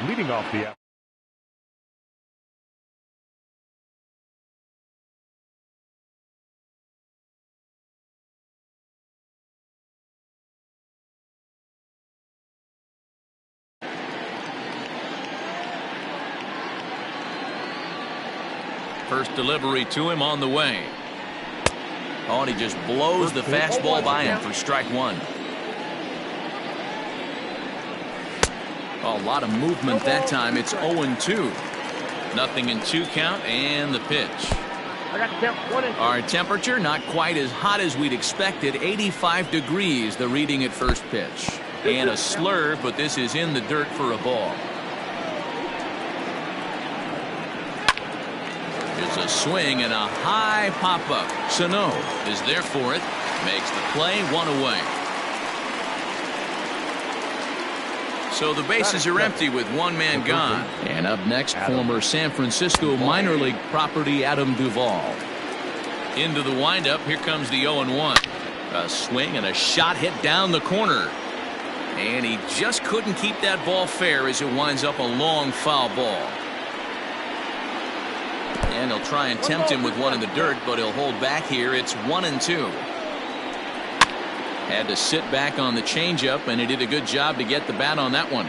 leading off the First delivery to him on the way. Oh, and he just blows the fastball by him for strike one. Oh, a lot of movement that time. It's 0-2. Nothing in 2 count and the pitch. Our temperature not quite as hot as we'd expected. 85 degrees the reading at first pitch. And a slurve, but this is in the dirt for a ball. It's a swing and a high pop-up. Sano is there for it. Makes the play, 1 away. So the bases are empty with 1 man gone. And up next, former San Francisco minor league property Adam Duvall. Into the windup, here comes the 0-1. A swing and a shot hit down the corner. And he just couldn't keep that ball fair as it winds up a long foul ball. And he'll try and tempt him with one in the dirt, but he'll hold back here. It's 1-2. Had to sit back on the changeup, and he did a good job to get the bat on that one.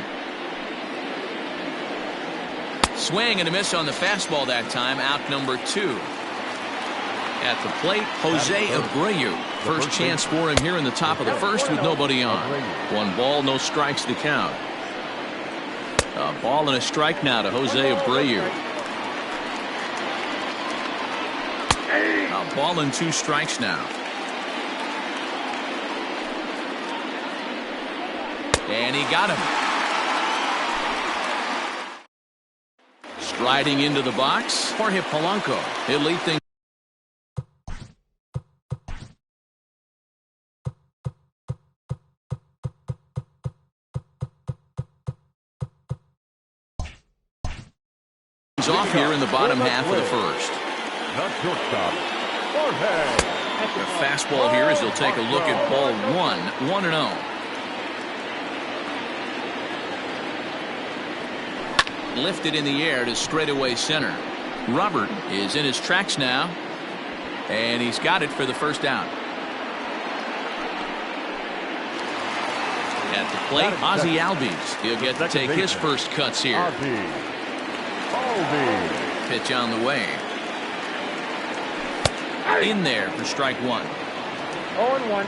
Swing and a miss on the fastball that time. Out number 2. At the plate, Jose Abreu. First chance for him here in the top of the first with nobody on. 1 ball, no strikes to count. A ball and a strike now to Jose Abreu. A ball and 2 strikes now. And he got him. Striding into the box, Jorge Polanco. He'll lead things. Off here in the bottom half of the first. The fastball here as they'll take a look at ball 1, 1-0. Lifted in the air to straightaway center. Robert is in his tracks now, and he's got it for the first out. At the plate, Ozzie Albies. He'll get to take his first cuts here. Pitch on the way. In there for strike 1. 0-1.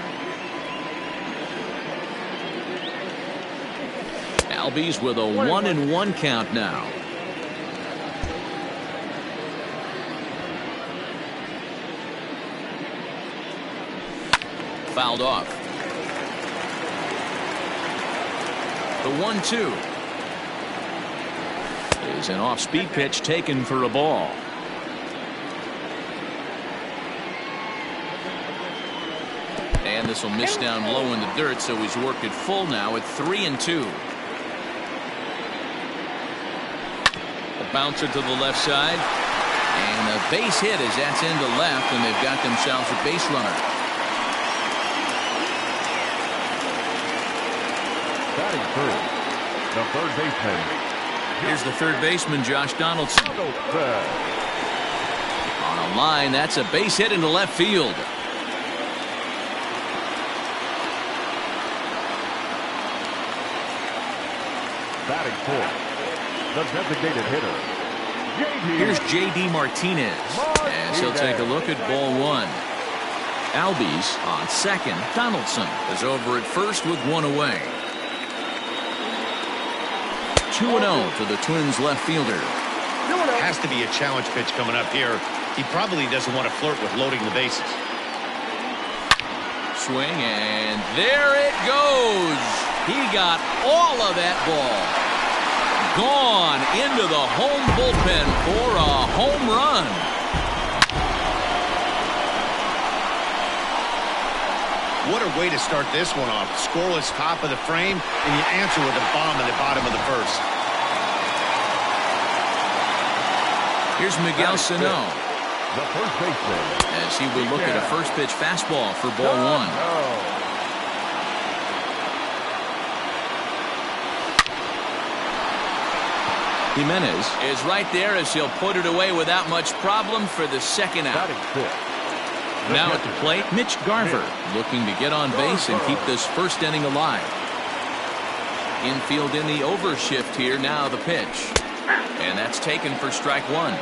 Albies with a 1-1 count now. Fouled off. The 1-2 is an off-speed pitch taken for a ball. And this will miss down low in the dirt, so he's worked it full now at 3-2. A bouncer to the left side, and a base hit as that's into left, and they've got themselves a base runner. Batting first, the third baseman. Here's the third baseman, Josh Donaldson. On a line, that's a base hit into left field. Batting fourth, the designated hitter. Here's J.D. Martinez as he'll take a look at ball 1. Albies on second. Donaldson is over at first with 1 away. 2-0 to the Twins left fielder. Has to be a challenge pitch coming up here. He probably doesn't want to flirt with loading the bases. Swing, and there it goes. He got all of that ball. Gone into the home bullpen for a home run. What a way to start this one off. Scoreless top of the frame, and you answer with a bomb in the bottom of the first. Here's Miguel Sano. The first baseman. As he will look at a first pitch fastball for ball 1. Jimenez is right there as he'll put it away without much problem for the second out. Batting fifth. The Now at catcher, the plate, Mitch Garver looking to get on base and keep this first inning alive. Infield in the overshift here. Now the pitch. And that's taken for strike one.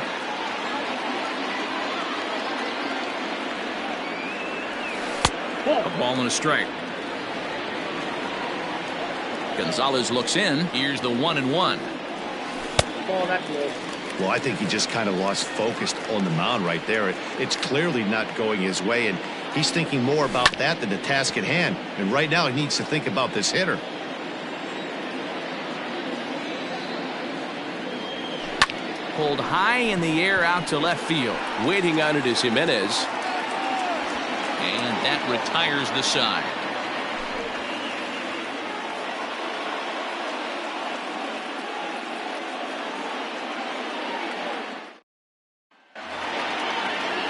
A ball and a strike. Gonzalez looks in. Here's the 1-1. Well, I think he just kind of lost focus on the mound right there. It's clearly not going his way, and he's thinking more about that than the task at hand. And right now he needs to think about this hitter. Pulled high in the air out to left field. Waiting on it is Jimenez. And that retires the side.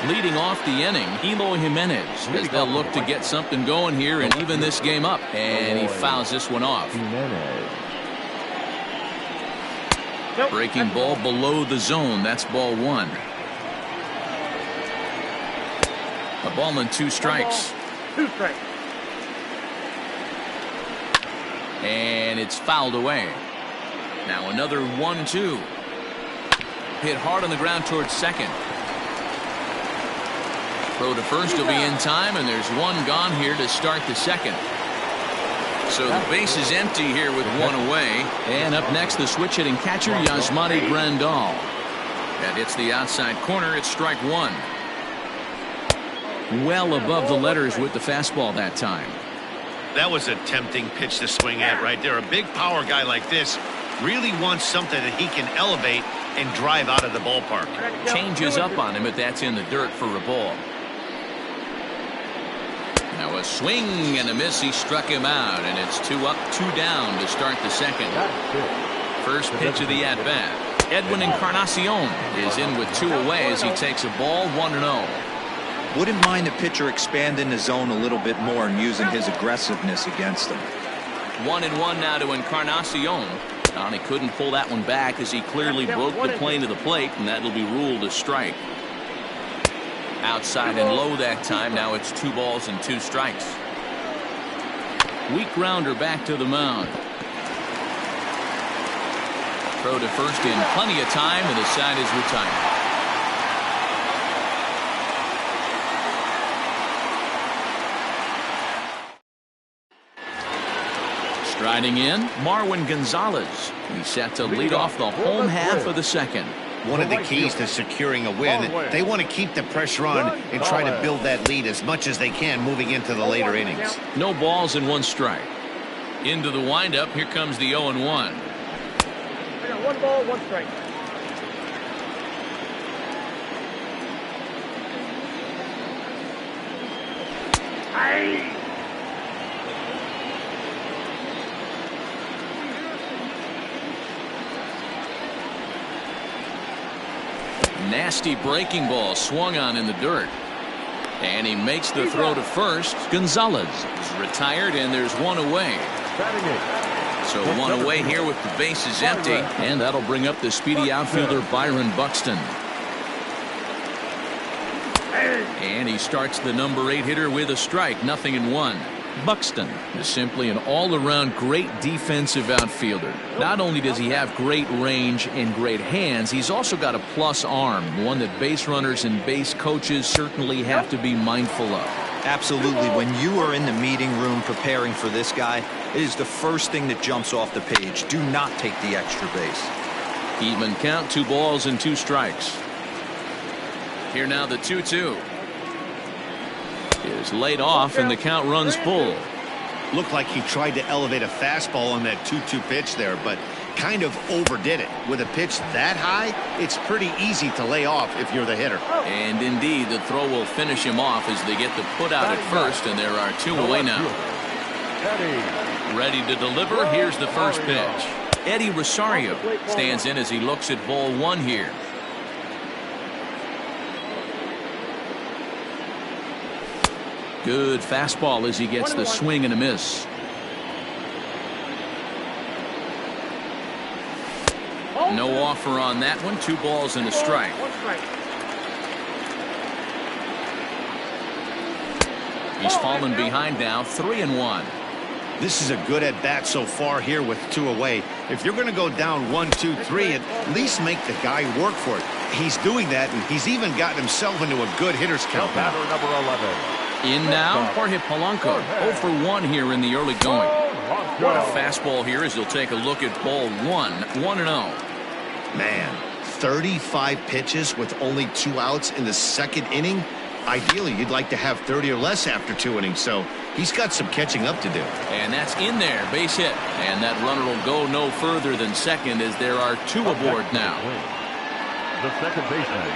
Leading off the inning, Eloy Jimenez, as they'll look to get something going here and even this game up. And he fouls this one off. Breaking ball below the zone. That's ball one. A ball and 2 strikes. 2 strikes. And it's fouled away. Now another 1-2. Hit hard on the ground towards second. Throw to first will be in time, and there's one gone here to start the second. So the base is empty here with one away. And up next, the switch hitting catcher, Yasmani Grandal. That hits the outside corner. It's strike one. Well above the letters with the fastball that time. That was a tempting pitch to swing at right there. A big power guy like this really wants something that he can elevate and drive out of the ballpark. Changes up on him, but that's in the dirt for a ball. Now a swing and a miss. He struck him out, and it's 2 up, 2 down to start the second. First pitch of the at-bat. Edwin Encarnacion is in with 2 away as he takes a ball 1-0. Wouldn't mind the pitcher expanding the zone a little bit more and using his aggressiveness against him. 1-1 now to Encarnacion. And he couldn't pull that one back as he clearly broke the plane of the plate, and that'll be ruled a strike. Outside and low that time. Now it's 2 balls and 2 strikes. Weak grounder back to the mound. Throw to first in plenty of time, and the side is retired. Striding in, Marwin Gonzalez. He's set to lead off the home half of the second. One of the keys to securing a win, they want to keep the pressure on and try to build that lead as much as they can moving into the later innings. No balls and 1 strike. Into the windup, here comes the 0-1. I got 1 ball, 1 strike. Aye. Nasty breaking ball swung on in the dirt. And he makes the throw to first. Gonzalez is retired, and there's 1 away. So 1 away here with the bases empty. And that'll bring up the speedy outfielder Byron Buxton. And he starts the number 8 hitter with a strike. 0-1. Buxton is simply an all-around great defensive outfielder. Not only does he have great range and great hands, he's also got a plus arm, one that base runners and base coaches certainly have to be mindful of. Absolutely. When you are in the meeting room preparing for this guy, it is the first thing that jumps off the page. Do not take the extra base. Even count, 2 balls and 2 strikes. Here now the 2-2. Is laid off, and the count runs full. Looked like he tried to elevate a fastball on that 2-2 pitch there, but kind of overdid it. With a pitch that high, it's pretty easy to lay off if you're the hitter. And indeed, the throw will finish him off as they get the put out at first, and there are 2 away now. Ready to deliver. Here's the first pitch. Eddie Rosario stands in as he looks at ball 1 here. Good fastball as he gets the swing and a miss. No offer on that one. 2 balls and a strike. 1 strike. He's fallen behind now, 3-1. This is a good at-bat so far here with 2 away. If you're going to go down 1, 2, 3, at least make the guy work for it. He's doing that, and he's even gotten himself into a good hitter's count now. Batter number 11. In now, Jorge Polanco. 0 for 1 here in the early going. A fastball here as he'll take a look at ball 1. 1-0. Man, 35 pitches with only 2 outs in the 2nd inning. Ideally, you'd like to have 30 or less after 2 innings, so he's got some catching up to do. And that's in there, base hit. And that runner will go no further than second as there are 2 aboard now. The second baseman,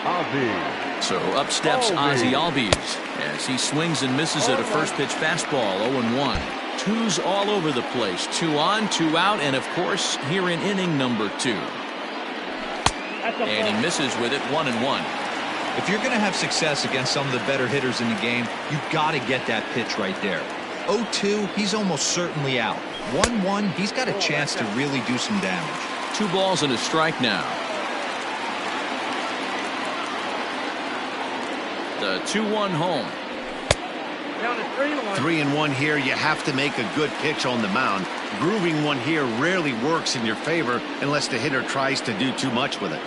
Ozzy. So up steps Ozzy Albies as he swings and misses at a first pitch fastball. 0-1. 2s all over the place. 2 on, 2 out, and of course here in inning number 2. And he misses with it. 1-1. If you're going to have success against some of the better hitters in the game, you've got to get that pitch right there. 0-2, he's almost certainly out. 1-1, he's got a chance to really do some damage. 2 balls and a strike now. The 2-1 home. Down to 3-1. 3-1 here. You have to make a good pitch on the mound. Grooving one here rarely works in your favor unless the hitter tries to do too much with it.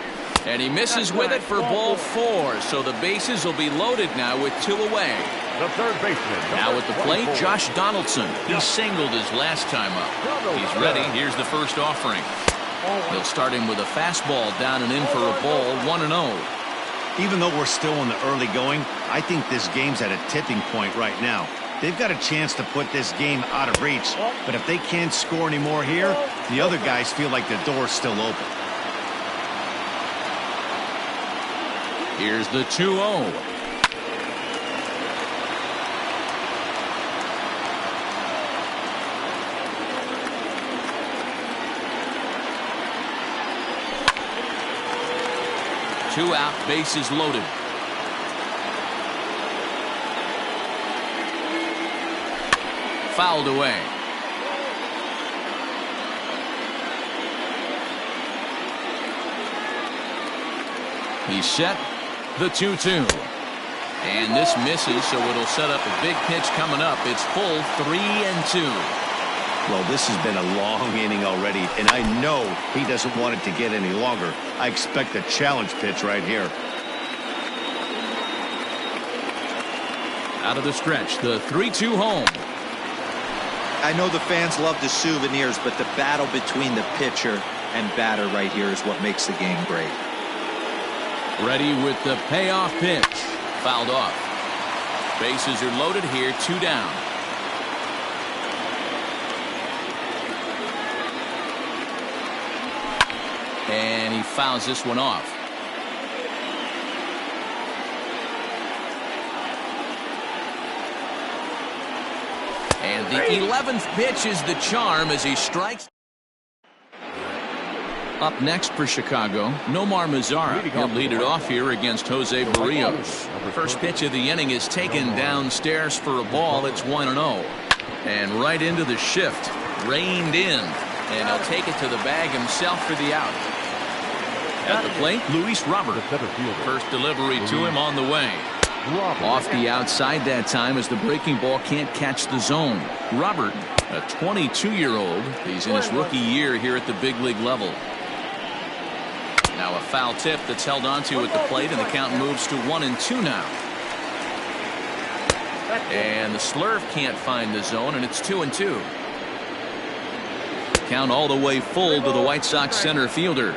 And he misses with it for ball 4. So the bases will be loaded now with 2 away. The third baseman. Now at the plate, Josh Donaldson. He singled his last time up. He's ready. Here's the first offering. They'll start him with a fastball down and in for a ball. 1-0. Even though we're still in the early going, I think this game's at a tipping point right now. They've got a chance to put this game out of reach, but if they can't score any more here, the other guys feel like the door's still open. Here's the 2-0. Two out, bases loaded. Fouled away. He's set. The 2-2. And this misses, so it'll set up a big pitch coming up. It's full 3-2. Well, this has been a long inning already, and I know he doesn't want it to get any longer. I expect a challenge pitch right here. Out of the stretch, the 3-2 home. I know the fans love the souvenirs, but the battle between the pitcher and batter right here is what makes the game great. Ready with the payoff pitch. Fouled off. Bases are loaded here, 2 down. And he fouls this one off. And the 11th pitch is the charm as he strikes. Up next for Chicago, Nomar Mazara. He'll lead it off here against Jose Barrios. First pitch of the inning is taken downstairs for a ball. It's 1-0. And right into the shift. Reined in. And he'll take it to the bag himself for the out. At the plate, Luis Robert. First delivery to him on the way. Off the outside that time as the breaking ball can't catch the zone. Robert, a 22-year-old. He's in his rookie year here at the big league level. Now a foul tip that's held onto at the plate, and the count moves to 1-2 now. And the slurve can't find the zone, and it's 2-2. Count all the way full to the White Sox center fielder.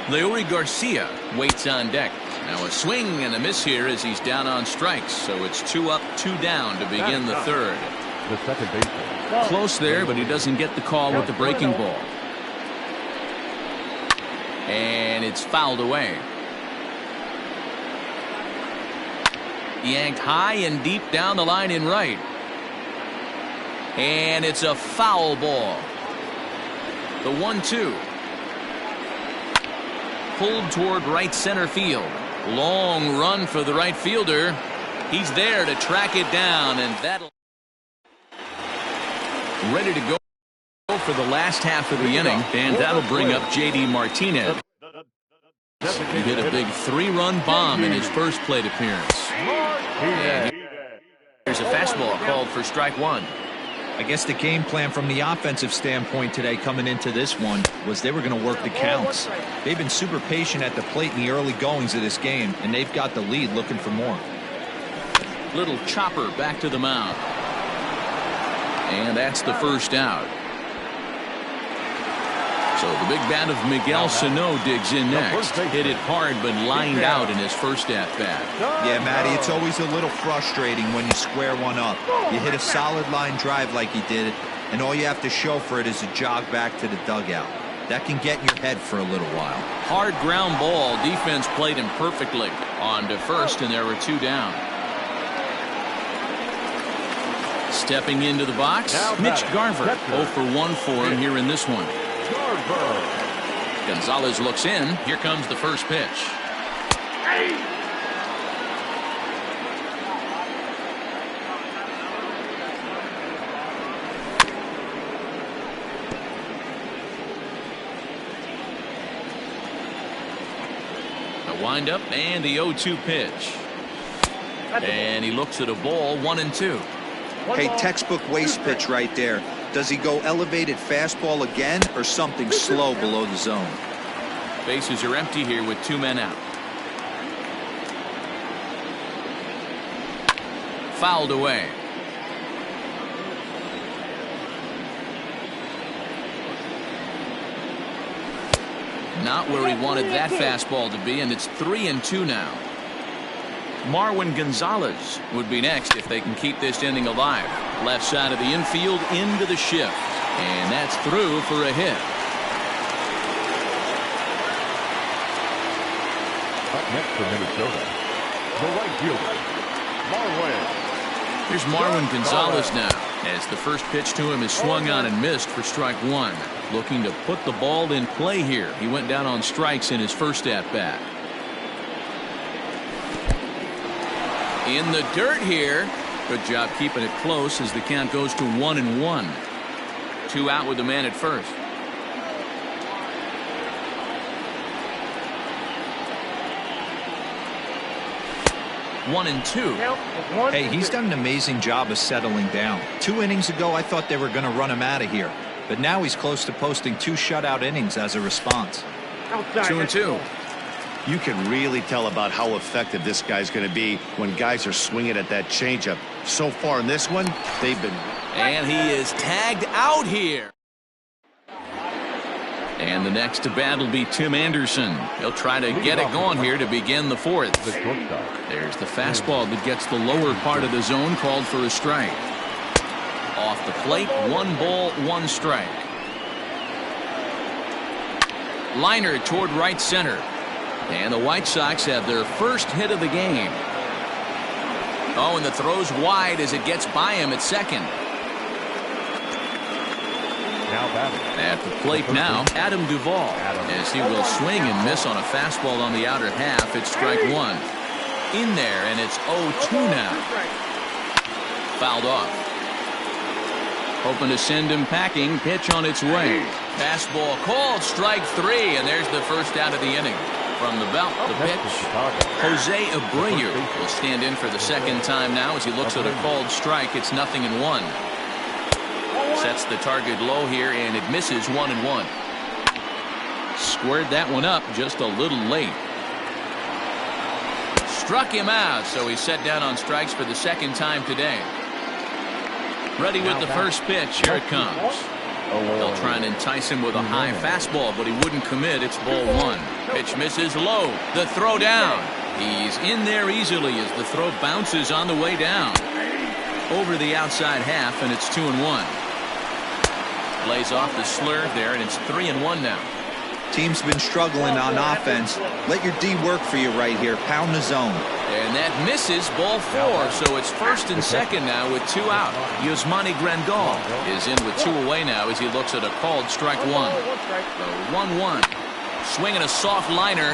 Leury Garcia waits on deck. Now a swing and a miss here as he's down on strikes. So it's 2 up, 2 down to begin the third. The second baseman. Close there, but he doesn't get the call with the breaking ball. And it's fouled away. Yanked high and deep down the line in right. And it's a foul ball. The 1-2. Pulled toward right center field. Long run for the right fielder. He's there to track it down, and that'll ready to go for the last half of the inning, and that'll bring up J.D. Martinez. He hit a big 3-run bomb in his first plate appearance. And here's a fastball called for strike one. I guess the game plan from the offensive standpoint today coming into this one was they were going to work the counts. They've been super patient at the plate in the early goings of this game, and they've got the lead looking for more. Little chopper back to the mound. And that's the first out. So the big bat of Miguel Sano digs in next. Hit it hard but lined out in his first at-bat. Yeah, Matty, it's always a little frustrating when you square one up. You hit a solid line drive like he did, and all you have to show for it is a jog back to the dugout. That can get in your head for a little while. Hard ground ball. Defense played him perfectly. On to first, and there were 2 down. Stepping into the box, Mitch Garver. 0 for 1 for him here in this one. Gonzalez looks in. Here comes the first pitch. A windup and the 0-2 pitch. And he looks at a ball, 1-2. Hey, textbook waste pitch right there. Does he go elevated fastball again or something slow below the zone? Bases are empty here with 2 men out. Fouled away. Not where he wanted that fastball to be, and it's 3-2 now. Marwin Gonzalez would be next if they can keep this inning alive. Left side of the infield into the shift. And that's through for a hit. Up next for Minnesota, the right fielder, Marwin. Here's Marwin Gonzalez now, as the first pitch to him is swung on and missed for strike one. Looking to put the ball in play here. He went down on strikes in his first at-bat. In the dirt here. Good job keeping it close as the count goes to 1-1. 2 out with the man at first. One and two. Hey, he's done an amazing job of settling down. 2 innings ago, I thought they were going to run him out of here. But now he's close to posting 2 shutout innings as a response. 2-2. You can really tell about how effective this guy's going to be when guys are swinging at that changeup. So far in this one, they've been... And he is tagged out here. And the next to bat will be Tim Anderson. He'll try to get it going here to begin the 4th. There's the fastball that gets the lower part of the zone, called for a strike. Off the plate, 1 ball, 1 strike. Liner toward right center. And the White Sox have their first hit of the game. Oh, and the throw's wide as it gets by him at second. Now batting. At the plate now, Adam Duvall, as he will swing and miss on a fastball on the outer half. It's strike 1. In there, and it's 0-2 now. Fouled off. Hoping to send him packing. Pitch on its way. Fastball called, strike 3, and there's the first out of the inning. From the belt, the pitch. Jose Abreu will stand in for the second time now as he looks at a called strike. It's 0-1. Sets the target low here, and it misses 1-1. Squared that one up just a little late. Struck him out, so he's set down on strikes for the second time today. Ready with the first pitch. Here it comes. They'll try and entice him with a high fastball, but he wouldn't commit. It's ball 1. Pitch misses low. The throw down. He's in there easily as the throw bounces on the way down. Over the outside half, and it's 2-1. Lays off the slurve there, and it's 3-1 now. Team's been struggling on offense. Let your D work for you right here. Pound the zone. And that misses, ball 4, so it's first and second now with 2 out. Yusmani Grandal is in with 2 away now as he looks at a called strike 1. The 1-1. Swinging a soft liner.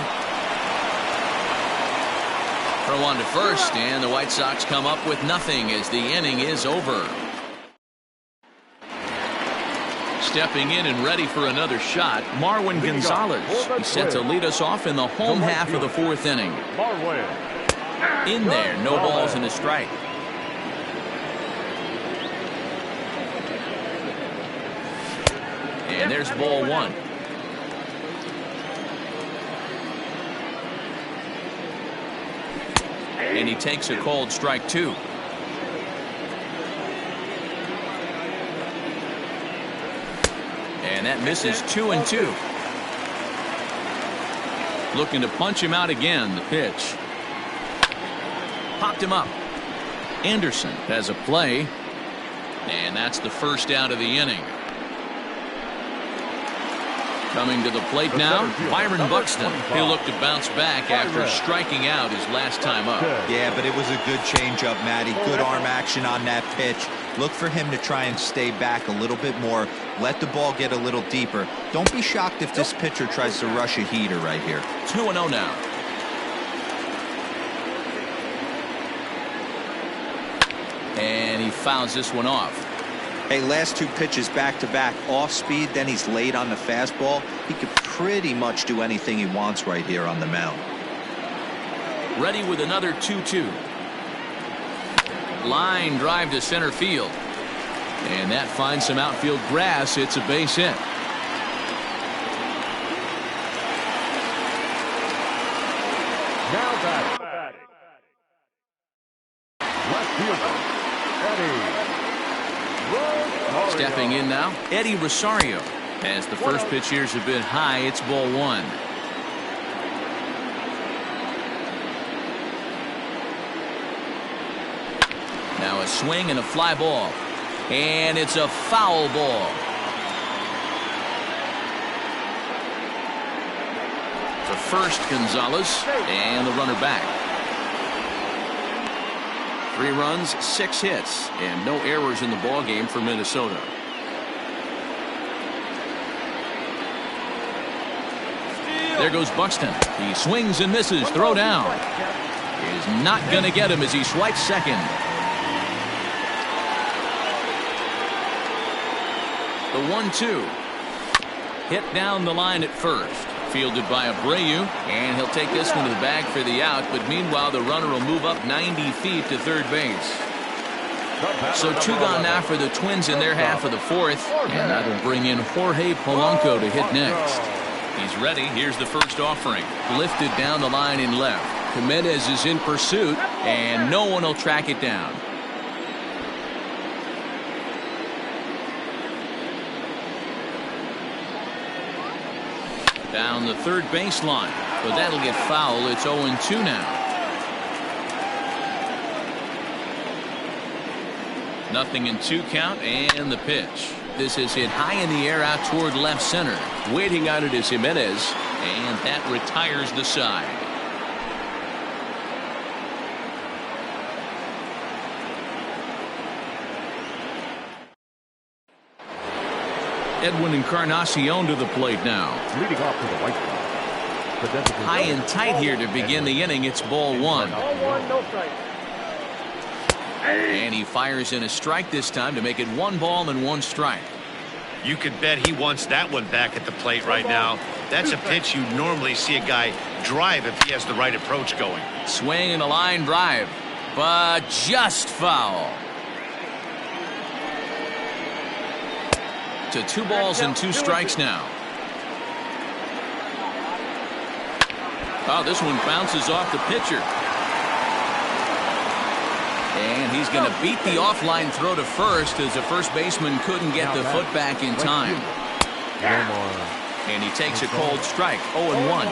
Throw on to first, and the White Sox come up with nothing as the inning is over. Stepping in and ready for another shot, Marwin Gonzalez. He's set to lead us off in the home half of the fourth inning. In there, no balls and a strike. And there's ball one. And he takes a called strike two. And that misses 2-2. Looking to punch him out again. The pitch. Popped him up. Anderson has a play. And that's the first out of the inning. Coming to the plate now, Byron Buxton. He'll look to bounce back after striking out his last time up. Yeah, but it was a good changeup, Matty. Good arm action on that pitch. Look for him to try and stay back a little bit more. Let the ball get a little deeper. Don't be shocked if this pitcher tries to rush a heater right here. 2-0 now. And he fouls this one off. Hey, last two pitches back-to-back off speed, then he's late on the fastball. He could pretty much do anything he wants right here on the mound. Ready with another 2-2. Line drive to center field. And that finds some outfield grass. It's a base hit. Now batting. Left fielder, Eddie. Stepping in now, Eddie Rosario. As the first pitch here's a bit high, it's ball one. Now a swing and a fly ball. And it's a foul ball. To first, Gonzalez, and the runner back. 3 runs, 6 hits, and no errors in the ball game for Minnesota. There goes Buxton. He swings and misses. Throw down. Is not going to get him as he swipes second. The 1-2. Hit down the line at first. Fielded by Abreu, and he'll take this one to the bag for the out, but meanwhile the runner will move up 90 feet to third base. So 2 gone now for the Twins in their half of the fourth, and that'll bring in Jorge Polanco to hit next. He's ready. Here's the first offering. Lifted down the line in left. Jimenez is in pursuit, and no one will track it down. Down the third baseline, but that'll get foul. It's 0-2 now. Nothing in 2 count, and the pitch. This is hit high in the air out toward left center. Waiting on it is Jimenez, and that retires the side. Edwin Encarnacion to the plate now. Leading off to the right side. High and tight here to begin the inning. It's ball one. And he fires in a strike this time to make it 1 ball and 1 strike. You could bet he wants that one back at the plate right now. That's a pitch you normally see a guy drive if he has the right approach going. Swing and a line drive, but just foul. To 2 balls and 2 strikes now. Oh, this one bounces off the pitcher. And he's going to beat the offline throw to first as the first baseman couldn't get the foot back in time. And he takes a cold strike. 0-1.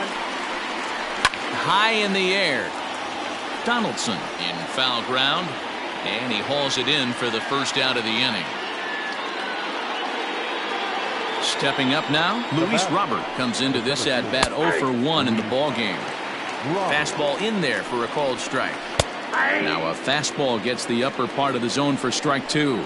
High in the air. Donaldson in foul ground. And he hauls it in for the first out of the inning. Stepping up now, Luis Robert comes into this at bat 0-for-1 in the ball game. Fastball in there for a called strike. Now a fastball gets the upper part of the zone for strike 2.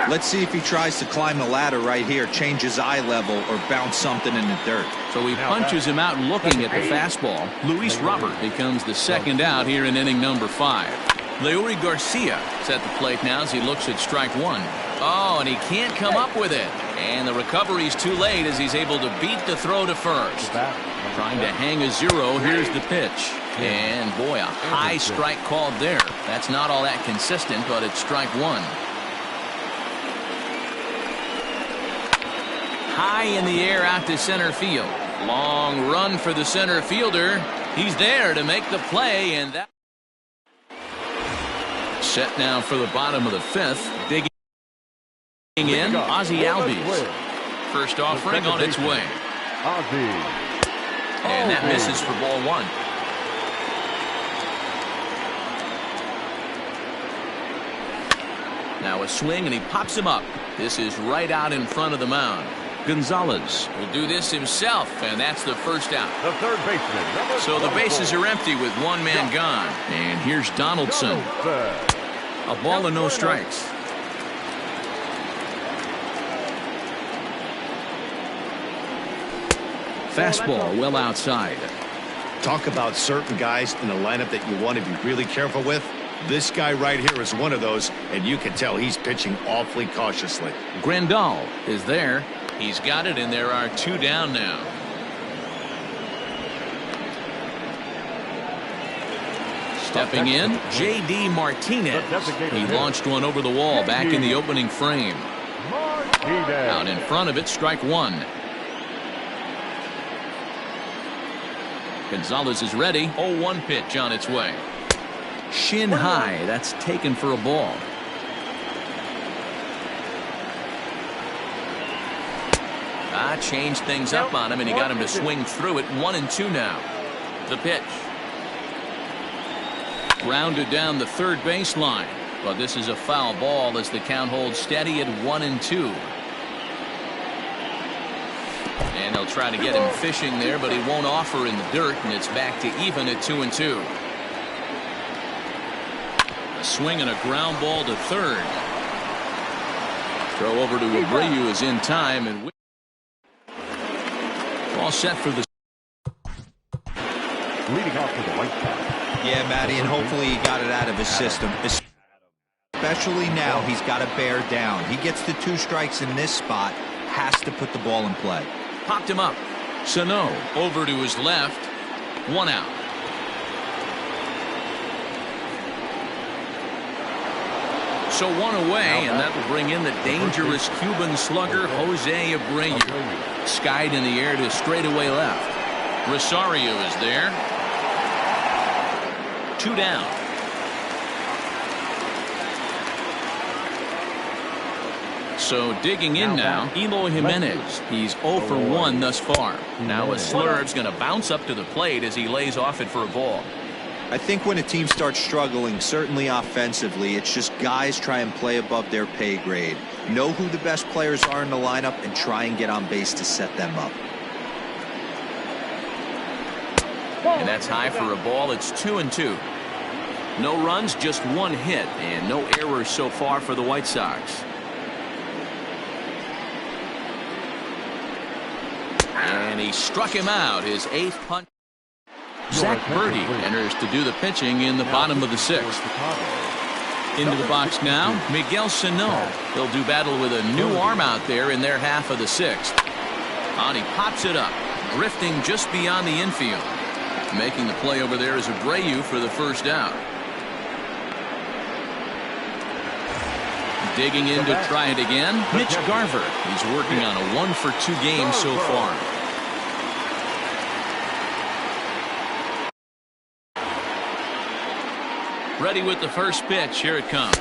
Let's see if he tries to climb the ladder right here, change his eye level, or bounce something in the dirt. So he punches him out looking at the fastball. Luis Robert becomes the second out here in inning number 5. Leury Garcia is at the plate now as he looks at strike 1. Oh, and he can't come up with it. And the recovery's too late as he's able to beat the throw to first. Trying to hang a zero. Here's the pitch. And boy, a high strike called there. That's not all that consistent, but it's strike one. High in the air out to center field. Long run for the center fielder. He's there to make the play, and that set now for the bottom of the fifth. Digging in, Ozzie Albies. First offering on its way. And that misses for ball one. Now a swing, and he pops him up. This is right out in front of the mound. Gonzalez will do this himself, and that's the first out. The third baseman. So the bases are empty with one man gone. And here's Donaldson. A ball and no strikes. Fastball well outside. Talk about certain guys in the lineup that you want to be really careful with. This guy right here is one of those, and you can tell he's pitching awfully cautiously. Grandal is there. He's got it, and there are two down now. Stepping in, J.D. Martinez. He launched one over the wall back in the opening frame. Out in front of it, strike one. Gonzalez is ready. 0-1 pitch on its way. Shin high. That's taken for a ball. Changed things up on him, and he got him to swing through it. 1-2 now. The pitch. Grounded down the third baseline. But this is a foul ball as the count holds steady at 1-2. And they'll try to get him fishing there, but he won't offer in the dirt, and it's back to even at 2-2. A swing and a ground ball to third. Throw over to Abreu is in time, and all set for the leading off to the right side. Yeah, Matty, and hopefully he got it out of his system. Especially now, he's got to bear down. He gets the 2 strikes in this spot, has to put the ball in play. Popped him up. Sano over to his left. 1 out. So 1 away, and that will bring in the dangerous Cuban slugger Jose Abreu. Skied in the air to straightaway left. Rosario is there. 2 down. So digging in now, Eloy Jimenez. He's 0 for 1 thus far. Now a slurve's going to bounce up to the plate as he lays off it for a ball. I think when a team starts struggling, certainly offensively, it's just guys try and play above their pay grade. Know who the best players are in the lineup and try and get on base to set them up. And that's high for a ball. It's 2-2. No runs, just 1 hit, and no errors so far for the White Sox. And he struck him out. His 8th punch. Zach Birdie enters to do the pitching in the bottom of the 6th. Into the box now, Miguel Sano. He'll do battle with a new arm out there in their half of the 6th. And he pops it up, drifting just beyond the infield. Making the play over there is Abreu for the first out. Digging in to try it again, Mitch Garver. He's working on a 1 for 2 game so far. Ready with the first pitch. Here it comes.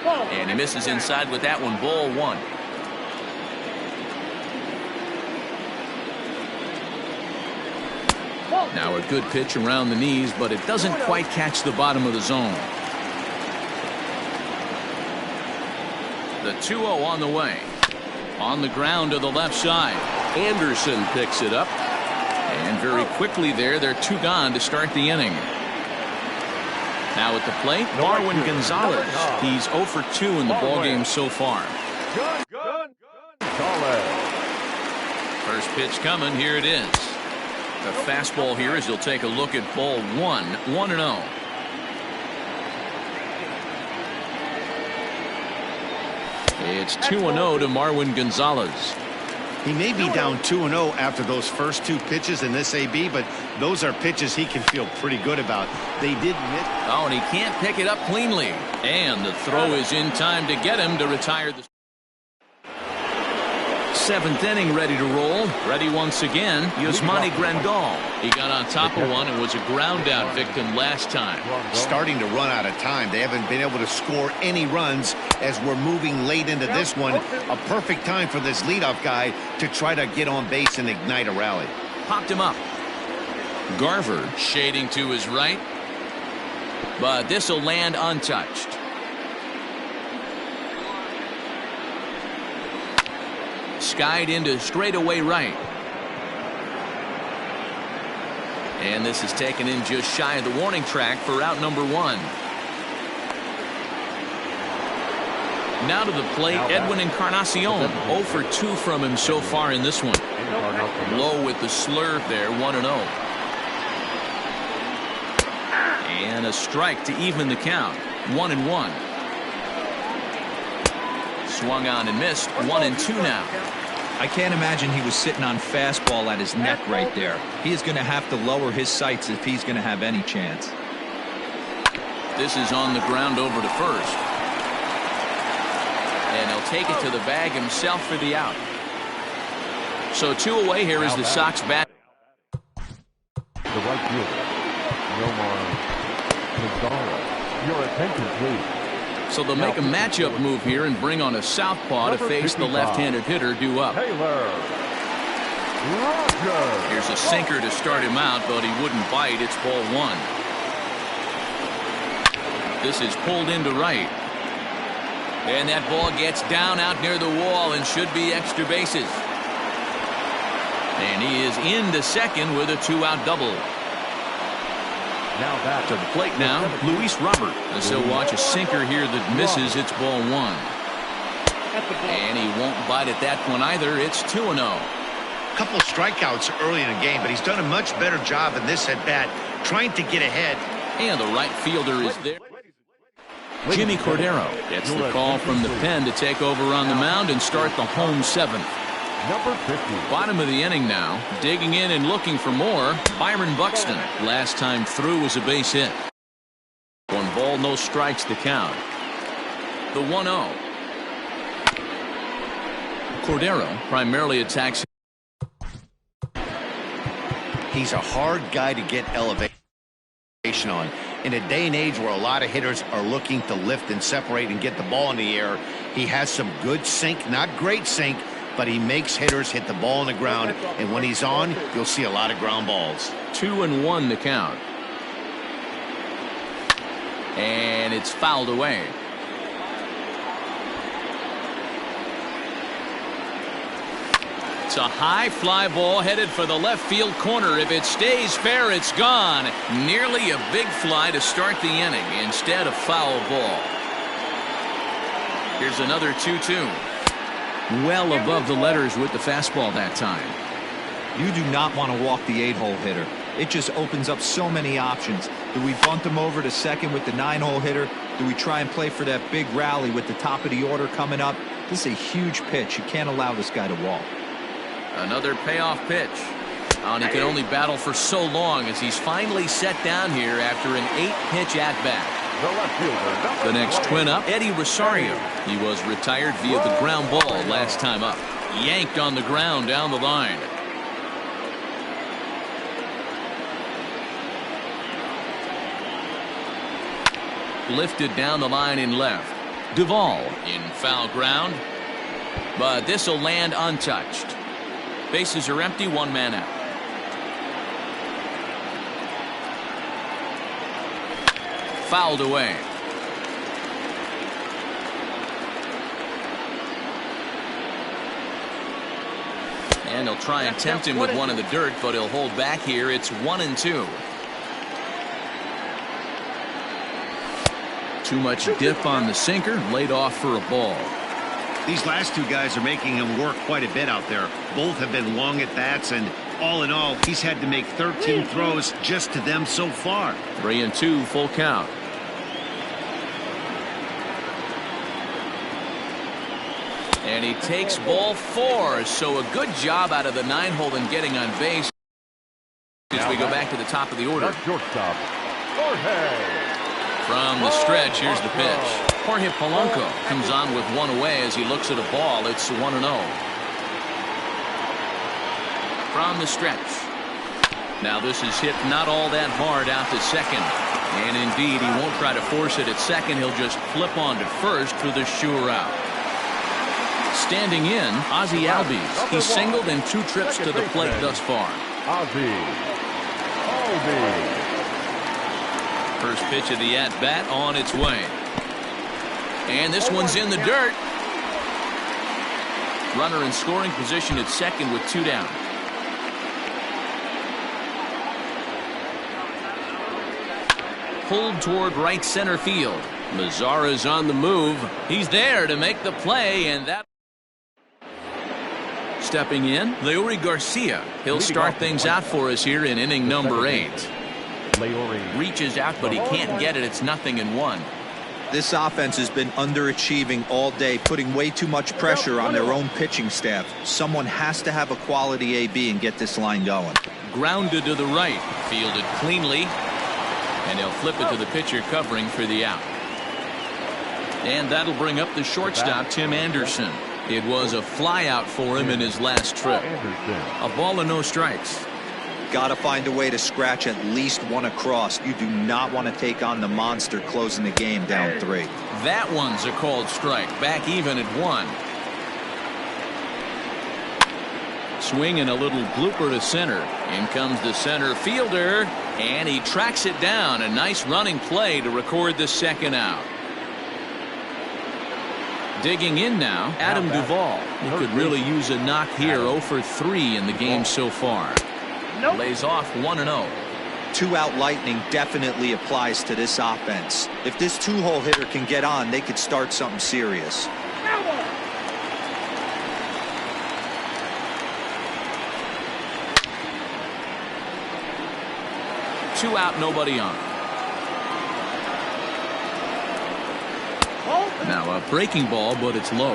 And he misses inside with that one. Ball 1. Now a good pitch around the knees, but it doesn't quite catch the bottom of the zone. The 2-0 on the way. On the ground to the left side. Anderson picks it up. And very quickly there, they're 2 gone to start the inning. Now at the plate, Marwin Gonzalez. He's 0 for 2 in the ballgame so far. First pitch coming. Here it is. The fastball here as he'll take a look at ball 1. 1-0. It's 2-0 to Marwin Gonzalez. He may be down 2-0 after those first two pitches in this AB, but those are pitches he can feel pretty good about. They did miss. Oh, and he can't pick it up cleanly. And the throw is in time to get him to retire the 7th inning, ready to roll. Ready once again, Yasmani Grandal. He got on top of one and was a ground out victim last time. Starting to run out of time. They haven't been able to score any runs as we're moving late into this one. A perfect time for this leadoff guy to try to get on base and ignite a rally. Popped him up. Garver shading to his right. But this will land untouched. Skied into straightaway right. And this is taken in just shy of the warning track for out number 1. Now to the plate, Edwin Encarnacion. 0 for 2 from him so far in this one. Low with the slurve there, 1-0. And a strike to even the count, 1-1. Swung on and missed, 1-2 now. I can't imagine he was sitting on fastball at his neck right there. He is going to have to lower his sights if he's going to have any chance. This is on the ground over to first. And he'll take it to the bag himself for the out. So 2 away here is the Sox bat. The right fielder, Nomar Mazara. Your attention, please. So they'll make a matchup move here and bring on a southpaw to face the left-handed hitter due up. Taylor Rogers. Here's a sinker to start him out, but he wouldn't bite. It's ball 1. This is pulled into right. And that ball gets down out near the wall and should be extra bases. And he is into second with a 2-out double. Now back To the plate now, Luis Robert. As he'll watch a sinker here that misses. It's ball 1. And he won't bite at that one either. It's 2-0. Couple strikeouts early in the game, but he's done a much better job in this at bat, trying to get ahead. And the right fielder is there. Jimmy Cordero gets the call from the pen to take over on the mound and start the home 7th. number 50. Bottom of the inning now. Digging in and looking for more. Byron Buxton. Last time through was a base hit. 1 ball, no strikes to count. The 1-0. Cordero primarily attacks. He's a hard guy to get elevation on. In a day and age where a lot of hitters are looking to lift and separate and get the ball in the air, he has some good sink, not great sink, but he makes hitters hit the ball on the ground, and when he's on, you'll see a lot of ground balls. 2-1 the count. And it's fouled away. It's a high fly ball headed for the left field corner. If it stays fair, it's gone. Nearly a big fly to start the inning. Instead, a foul ball. Here's another 2-2. Well above the letters with the fastball that time. You do not want to walk the 8-hole hitter. It just opens up so many options. Do we bunt him over to second with the 9-hole hitter? Do we try and play for that big rally with the top of the order coming up? This is a huge pitch. You can't allow this guy to walk. Another payoff pitch. And he can only battle for so long as he's finally set down here after an 8-pitch at-bat. The left fielder, The next twin up, Eddie Rosario. He was retired via the ground ball last time up. Yanked on the ground down the line. Lifted down the line in left. Duvall in foul ground. But this will land untouched. Bases are empty, 1 man out. Fouled away. And he'll try and tempt him with one in the dirt, but he'll hold back here. It's 1-2. Too much dip on the sinker, laid off for a ball. These last two guys are making him work quite a bit out there. Both have been long at bats, and all in all, he's had to make 13 throws just to them so far. 3-2, full count. And he takes ball 4. So a good job out of the 9-hole in getting on base. As we go back to the top of the order. Shortstop, Jorge. From the stretch, here's the pitch. Jorge Polanco comes on with one away as he looks at a ball. It's 1-0. From the stretch. Now this is hit not all that hard out to second. And indeed, he won't try to force it at second. He'll just flip on to first for the sure out. Standing in, Ozzie Albies. He's singled in 2 trips to the plate thus far. Ozzie. First pitch of the at-bat on its way. And this one's in the dirt. Runner in scoring position at second with 2 down. Pulled toward right center field. Mazara's on the move. He's there to make the play, and that. Stepping in, Leury Garcia. He'll start things out for us here in inning number 8. Reaches out, but he can't get it. It's 0-1. This offense has been underachieving all day, putting way too much pressure on their own pitching staff. Someone has to have a quality AB and get this line going. Grounded to the right. Fielded cleanly. And he'll flip it to the pitcher covering for the out. And that'll bring up the shortstop, Tim Anderson. It was a fly out for him in his last trip. A ball and no strikes. Got to find a way to scratch at least one across. You do not want to take on the monster closing the game down 3. That one's a called strike. Back even at 1. Swing and a little blooper to center. In comes the center fielder, and he tracks it down. A nice running play to record the second out. Digging in now, Adam Duvall. He could really use a knock here. 0 for 3 in the game so far. Lays off 1-0. 2-out lightning definitely applies to this offense. If this 2-hole hitter can get on, they could start something serious. 2 out, nobody on. Now a breaking ball, but it's low.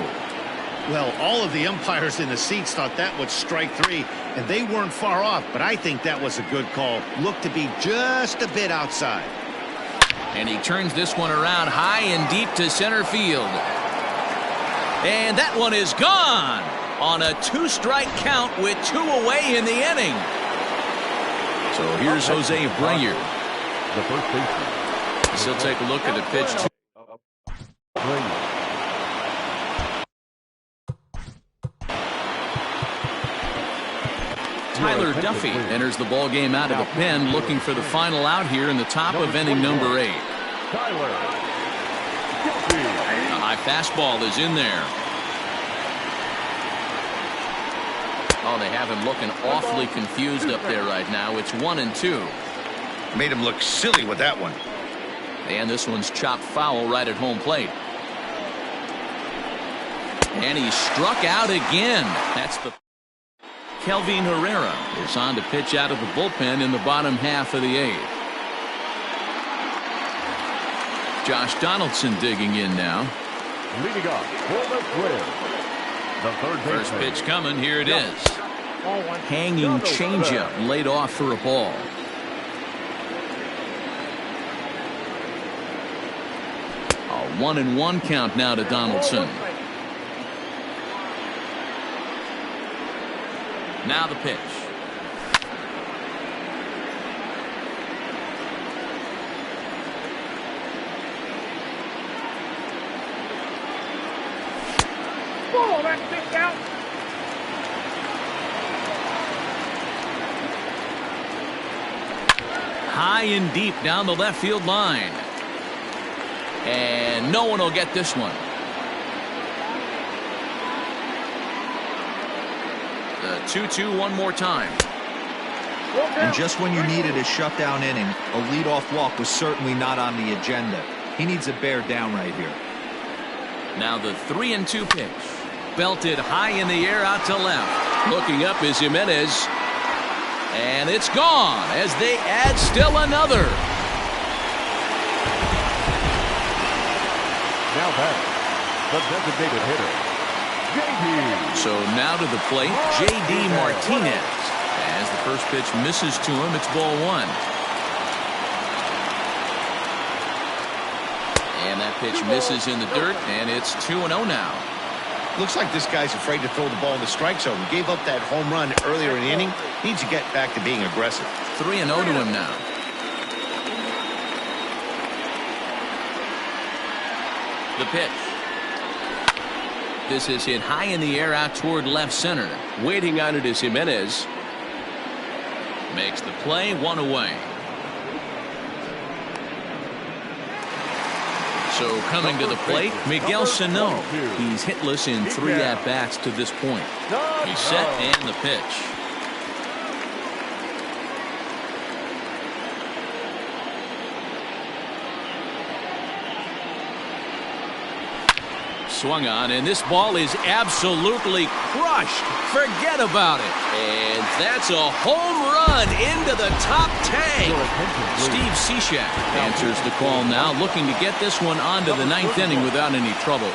Well, all of the umpires in the seats thought that was strike 3, and they weren't far off, but I think that was a good call. Looked to be just a bit outside. And he turns this one around high and deep to center field. And that one is gone on a 2-strike count with 2 away in the inning. So here's Jose Breyer. The first baseman. So take a look at the pitch. Tyler Duffy enters the ball game out of the pen, looking for the final out here in the top of inning number 8. Tyler Duffy. A high fastball is in there. Oh, they have him looking awfully confused up there right now. It's 1-2. Made him look silly with that one. And this one's chopped foul right at home plate. And he struck out again. That's the. Kelvin Herrera is on to pitch out of the bullpen in the bottom half of the 8th. Josh Donaldson digging in now. Leading off for the Twins. The third First baseman. pitch coming. Here it is. Hanging changeup laid off for a ball. A 1-1 count now to Donaldson. Now the pitch. Whoa, that pitch out. High and deep down the left field line. And no one will get this one. The 2-2 one more time. And just when you needed a shutdown inning, a leadoff walk was certainly not on the agenda. He needs a bear down right here. Now the 3-2 pitch. Belted high in the air out to left. Looking up is Jimenez. And it's gone as they add still another. Now back, the designated hitter, JD. So now to the plate, J.D. Martinez. As the first pitch misses to him, it's ball one. And that pitch misses in the dirt, and it's 2-0 now. Looks like this guy's afraid to throw the ball in the strike zone. Gave up that home run earlier in the inning. Needs to get back to being aggressive. 3-0 to him now. The pitch. This is hit high in the air out toward left center. Waiting on it is Jimenez. Makes the play, one away. So coming to the plate, Miguel Sano. He's hitless in 3 at-bats to this point. He's set and the pitch. Swung on, and this ball is absolutely crushed. Forget about it. And that's a home run into the top tank. Steve Cishek answers the call now, looking to get this one onto the 9th inning without any trouble.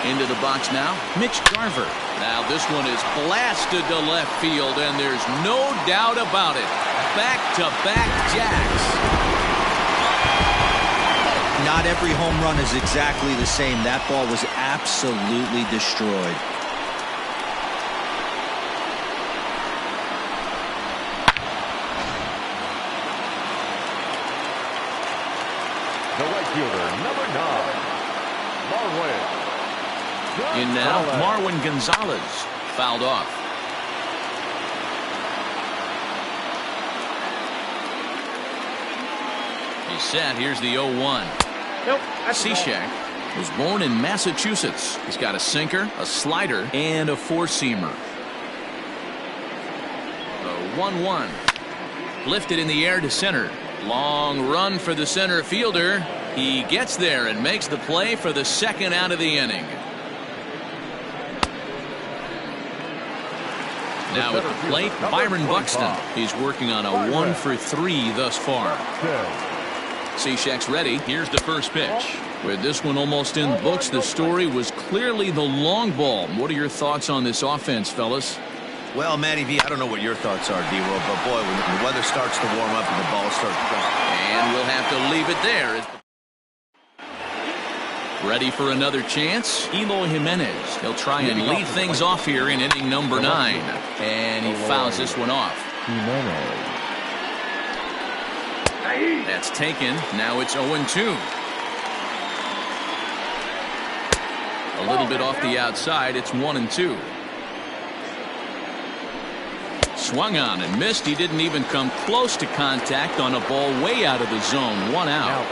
Into the box now, Mitch Garver. Now this one is blasted to left field, and there's no doubt about it. Back-to-back jacks. Not every home run is exactly the same. That ball was absolutely destroyed. The right fielder, number 9, Marwin. In now, Marwin Gonzalez. Fouled off. He's set. Here's the 0-1. Nope. That's Cishek was born in Massachusetts. He's got a sinker, a slider, and a four-seamer. The 1-1. Lifted in the air to center. Long run for the center fielder. He gets there and makes the play for the second out of the inning. Now at the plate, Byron Buxton. He's working on a 1-for-3 thus far. Cishek's ready. Here's the first pitch. With this one almost in the books, the story was clearly the long ball. What are your thoughts on this offense, fellas? Well, Matty V, I don't know what your thoughts are, D-Roll, but boy, when the weather starts to warm up and the ball starts flying. And we'll have to leave it there. Ready for another chance? Eloy Jimenez. He'll try and lead things off here in inning number 9. And he fouls this one off. That's taken. Now it's 0-2. A little bit off the outside. It's 1-2. Swung on and missed. He didn't even come close to contact on a ball way out of the zone. 1 out.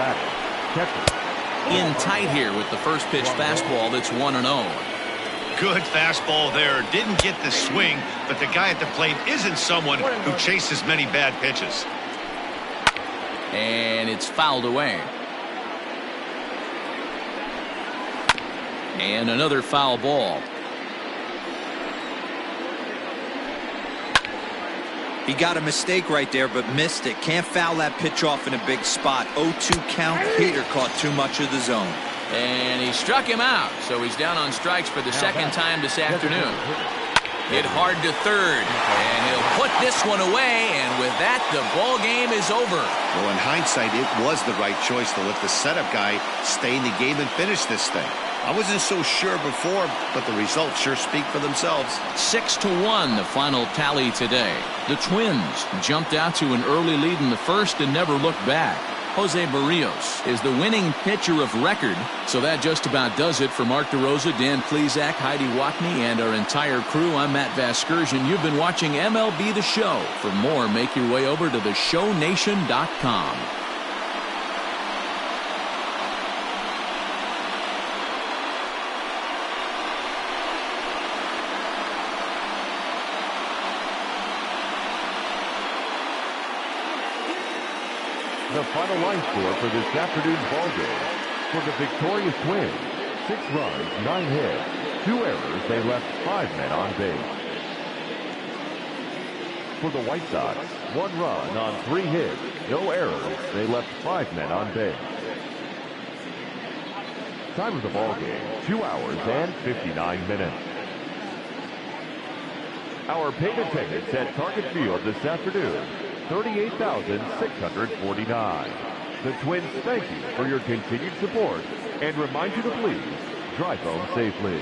In tight here with the first pitch fastball. That's 1-0. Good fastball there. Didn't get the swing, but the guy at the plate isn't someone who chases many bad pitches. And it's fouled away. And another foul ball. He got a mistake right there, but missed it. Can't foul that pitch off in a big spot. 0-2 count. Hader caught too much of the zone. And he struck him out. So he's down on strikes for the second time this afternoon. Hit hard to third. And he'll put this one away. And with that, the ball game is over. Well, in hindsight, it was the right choice to let the setup guy stay in the game and finish this thing. I wasn't so sure before, but the results sure speak for themselves. 6-1, the final tally today. The Twins jumped out to an early lead in the first and never looked back. Jose Barrios is the winning pitcher of record. So that just about does it for Mark DeRosa, Dan Plesac, Heidi Watney, and our entire crew. I'm Matt Vasgersian. You've been watching MLB The Show. For more, make your way over to theshownation.com. The final line score for this afternoon's ballgame. For the victorious Twins, 6 runs, 9 hits, 2 errors. They left 5 men on base. For the White Sox, 1 run on 3 hits, no errors. They left 5 men on base. Time of the ball game, 2 hours and 59 minutes. Our paid attendance at Target Field this afternoon, 38,649. The Twins thank you for your continued support and remind you to please drive home safely.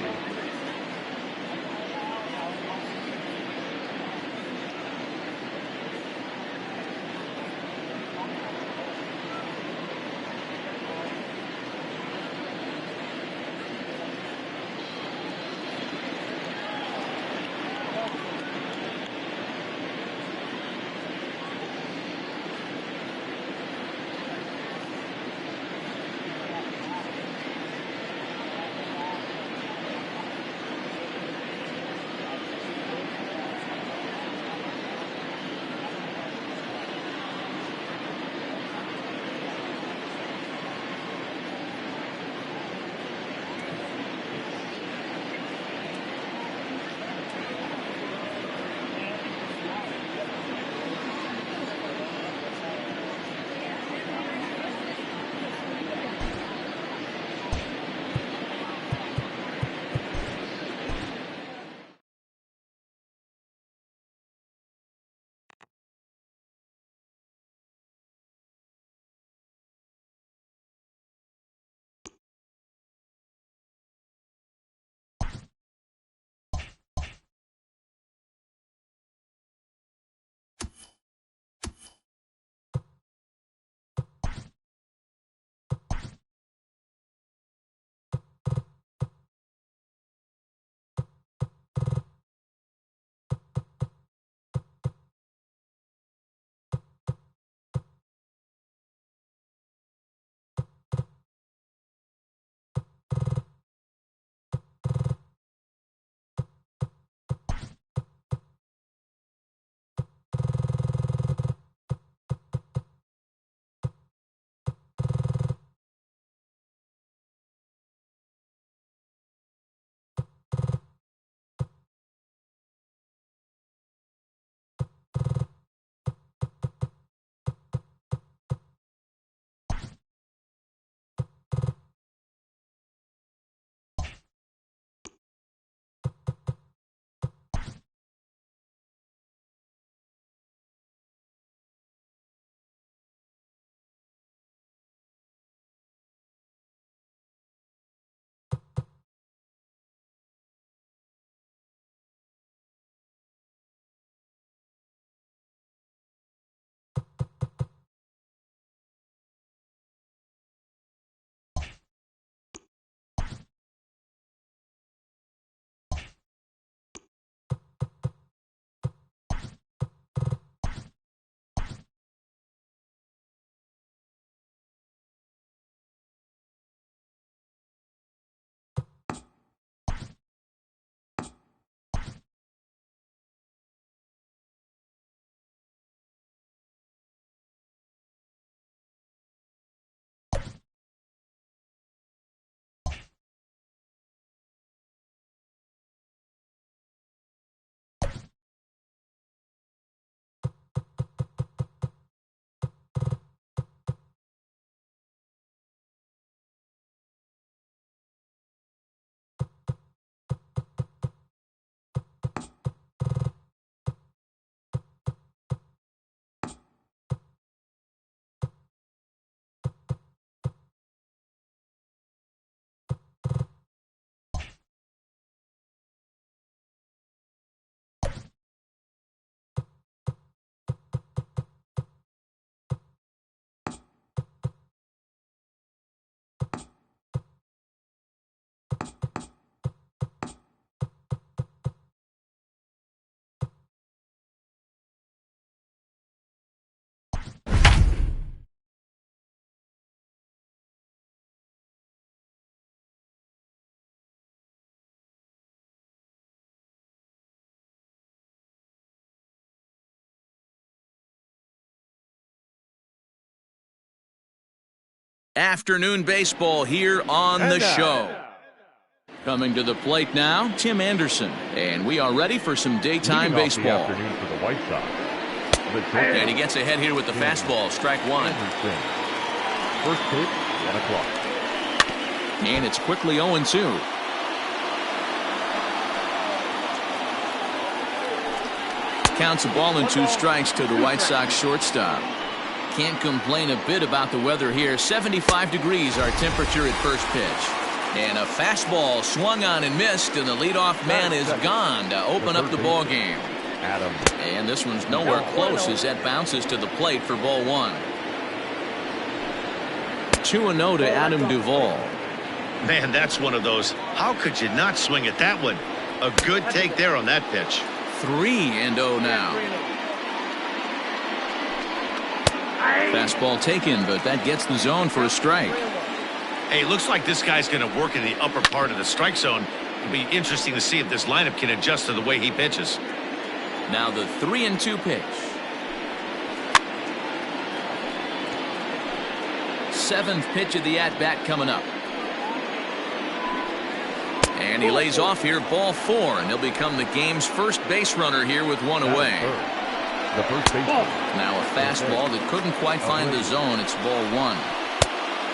Afternoon baseball here on the show. Coming to the plate now, Tim Anderson. And we are ready for some daytime baseball. Afternoon for the White Sox. And he gets ahead here with the fastball, strike one. First pitch, 1 o'clock. And it's quickly 0-2. Counts a ball and 2 strikes to the White Sox shortstop. Can't complain a bit about the weather here. 75 degrees our temperature at first pitch. And a fastball swung on and missed, and the leadoff man is gone to open up the ball game. And this one's nowhere close as that bounces to the plate for ball 1. 2-0 to Adam Duvall. Man, that's one of those. How could you not swing at that one? A good take there on that pitch. 3-0 now. Fastball taken, but that gets the zone for a strike. Hey, looks like this guy's going to work in the upper part of the strike zone. It'll be interesting to see if this lineup can adjust to the way he pitches. Now the 3-2 pitch. 7th pitch of the at-bat coming up. And he lays off here, ball 4, and he'll become the game's first base runner here with 1 away. The first baseman. Now a fastball that couldn't quite find the zone. It's ball 1.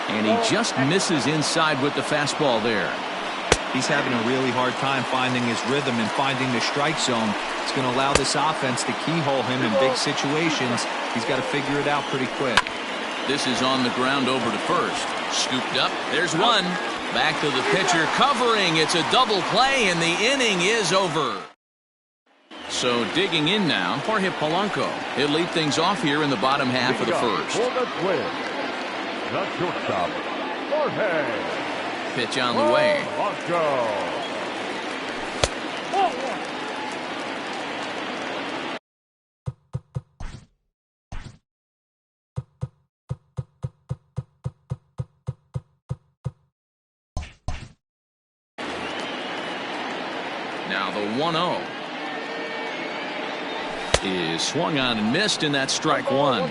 And he just misses inside with the fastball there. He's having a really hard time finding his rhythm and finding the strike zone. It's going to allow this offense to keyhole him in big situations. He's got to figure it out pretty quick. This is on the ground over to first. Scooped up. There's one. Back to the pitcher covering. It's a double play, and the inning is over. So digging in now, Jorge Polanco. He'll lead things off here in the bottom half of the first. For the Twins, the shortstop, Jorge. Pitch on the way. Polanco. Now the 1-0 is swung on and missed, and that's strike 1.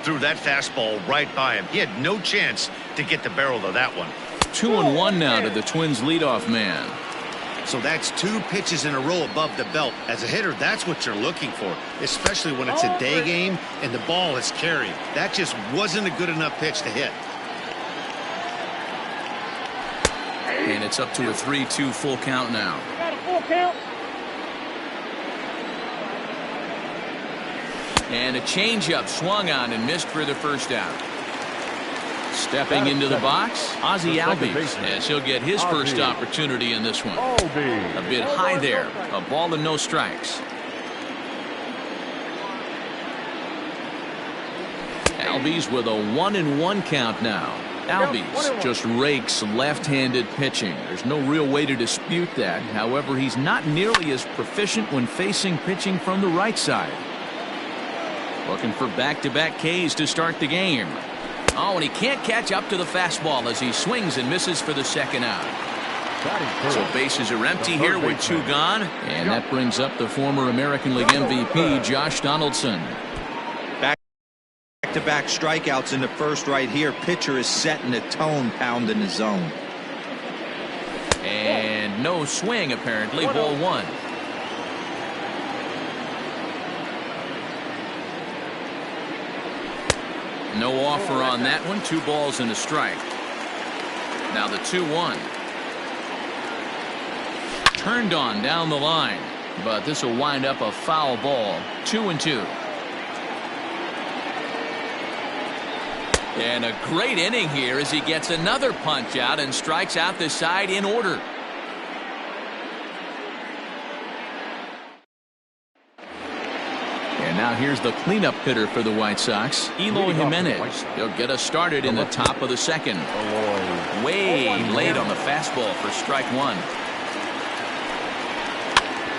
Threw that fastball right by him. He had no chance to get the barrel of that one. 2-1 now to the Twins leadoff man. So that's 2 pitches in a row above the belt. As a hitter, that's what you're looking for, especially when it's a day game and the ball is carried. That just wasn't a good enough pitch to hit. And it's up to a 3-2 full count now. Got a full count. And a changeup swung on and missed for the first out. Stepping into the box, Ozzie Albies, as he'll get his first opportunity in this one. A bit high there, a ball and no strikes. Albies with a 1-1 count now. Albies just rakes left-handed pitching. There's no real way to dispute that. However, he's not nearly as proficient when facing pitching from the right side. Looking for back-to-back Ks to start the game. Oh, and he can't catch up to the fastball as he swings and misses for the second out. So bases are empty here with 2 gone. And that brings up the former American League MVP, Josh Donaldson. Back-to-back strikeouts in the first right here. Pitcher is setting the tone, pounding the zone. And no swing, apparently. Ball 1. No offer on that one. 2 balls and a strike. Now the 2-1. Turned on down the line, but this will wind up a foul ball. 2-2. And a great inning here as he gets another punch out and strikes out the side in order. And now here's the cleanup hitter for the White Sox, Eloy Jimenez. He'll get us started in the top of the second. Way late on the fastball for strike 1.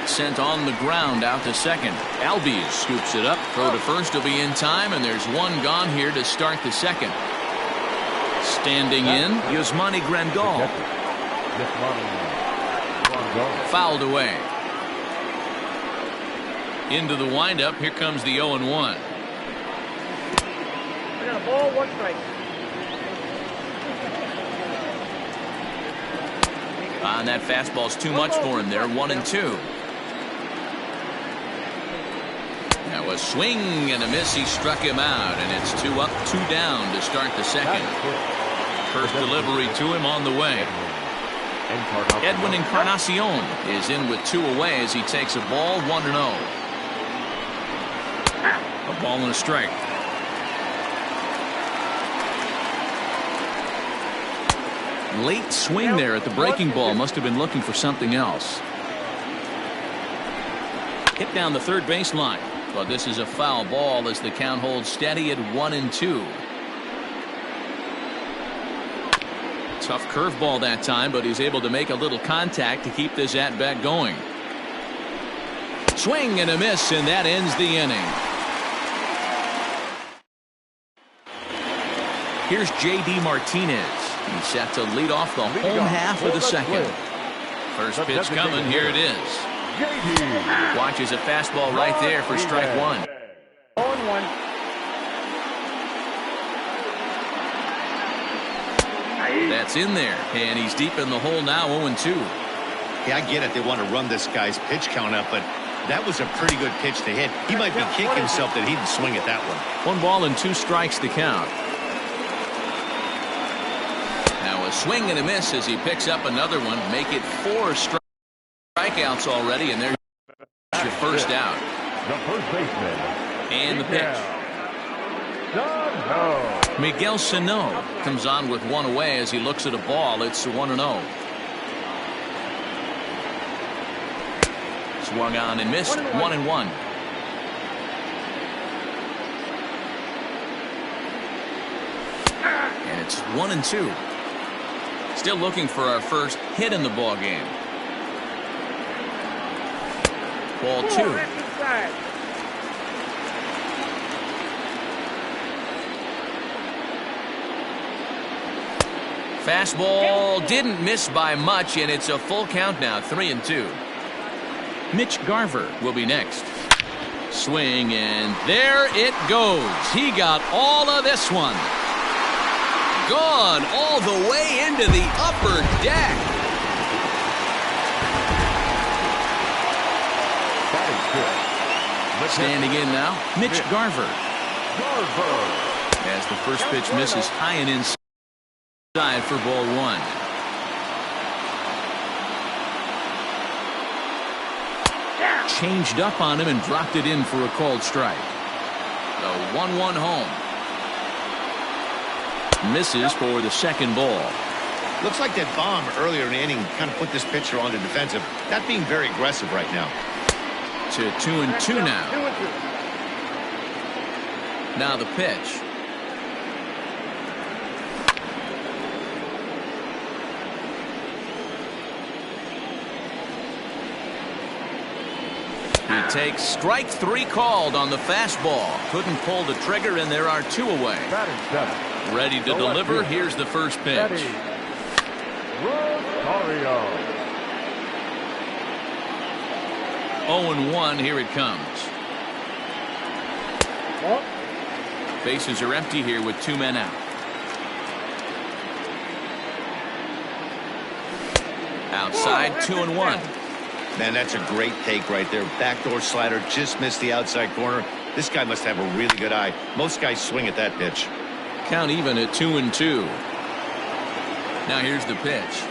Sent on the ground out to second. Albies scoops it up. Throw to first will be in time, and there's 1 gone here to start the second. Standing in, Yasmani Grandal. Fouled away. Into the windup. Here comes the 0-1. I got a ball, 1 strike. And that fastball's too much for him there. 1-2. Now a swing and a miss. He struck him out, and it's 2 up, 2 down to start the second. First delivery to him on the way. Edwin Encarnacion is in with 2 away as he takes a ball 1-0. A ball and a strike. Late swing there at the breaking ball. Must have been looking for something else. Hit down the third baseline. But this is a foul ball as the count holds steady at 1-2. Tough curveball that time, but he's able to make a little contact to keep this at-bat going. Swing and a miss, and that ends the inning. Here's J.D. Martinez. He's set to lead off the home half of the second. First pitch coming. Here it is. Watches a fastball right there for strike 1. 0-1. That's in there, and he's deep in the hole now, 0-2. Yeah, I get it. They want to run this guy's pitch count up, but that was a pretty good pitch to hit. He might be kicking himself that he didn't swing at that one. 1 ball and 2 strikes to count. Now a swing and a miss as he picks up another one. Make it 4 strikeouts already, and there's your first out. The first baseman. And the pitch. Miguel Sano comes on with 1 away as he looks at a ball. It's 1-0. Swung on and missed. 1-1. And it's 1-2. Still looking for our first hit in the ball game. Ball 2. Fastball didn't miss by much, and it's a full count now, 3-2. Mitch Garver will be next. Swing, and there it goes. He got all of this one. Gone all the way into the upper deck. Standing in now, Mitch Garver. As the first pitch misses high and inside for ball 1. Changed up on him and dropped it in for a called strike. The 1-1 home. Misses for the second ball. Looks like that bomb earlier in the inning kind of put this pitcher on the defensive. Not being very aggressive right now. To 2-2 now. Now the pitch. He takes strike 3 called on the fastball. Couldn't pull the trigger, and there are 2 away. Ready to deliver. Here's the first pitch. 0-1. Here it comes. Bases are empty here with 2 men out. Outside, 2-1. Man, that's a great take right there. Backdoor slider just missed the outside corner. This guy must have a really good eye. Most guys swing at that pitch. Count even at 2-2. Now here's the pitch.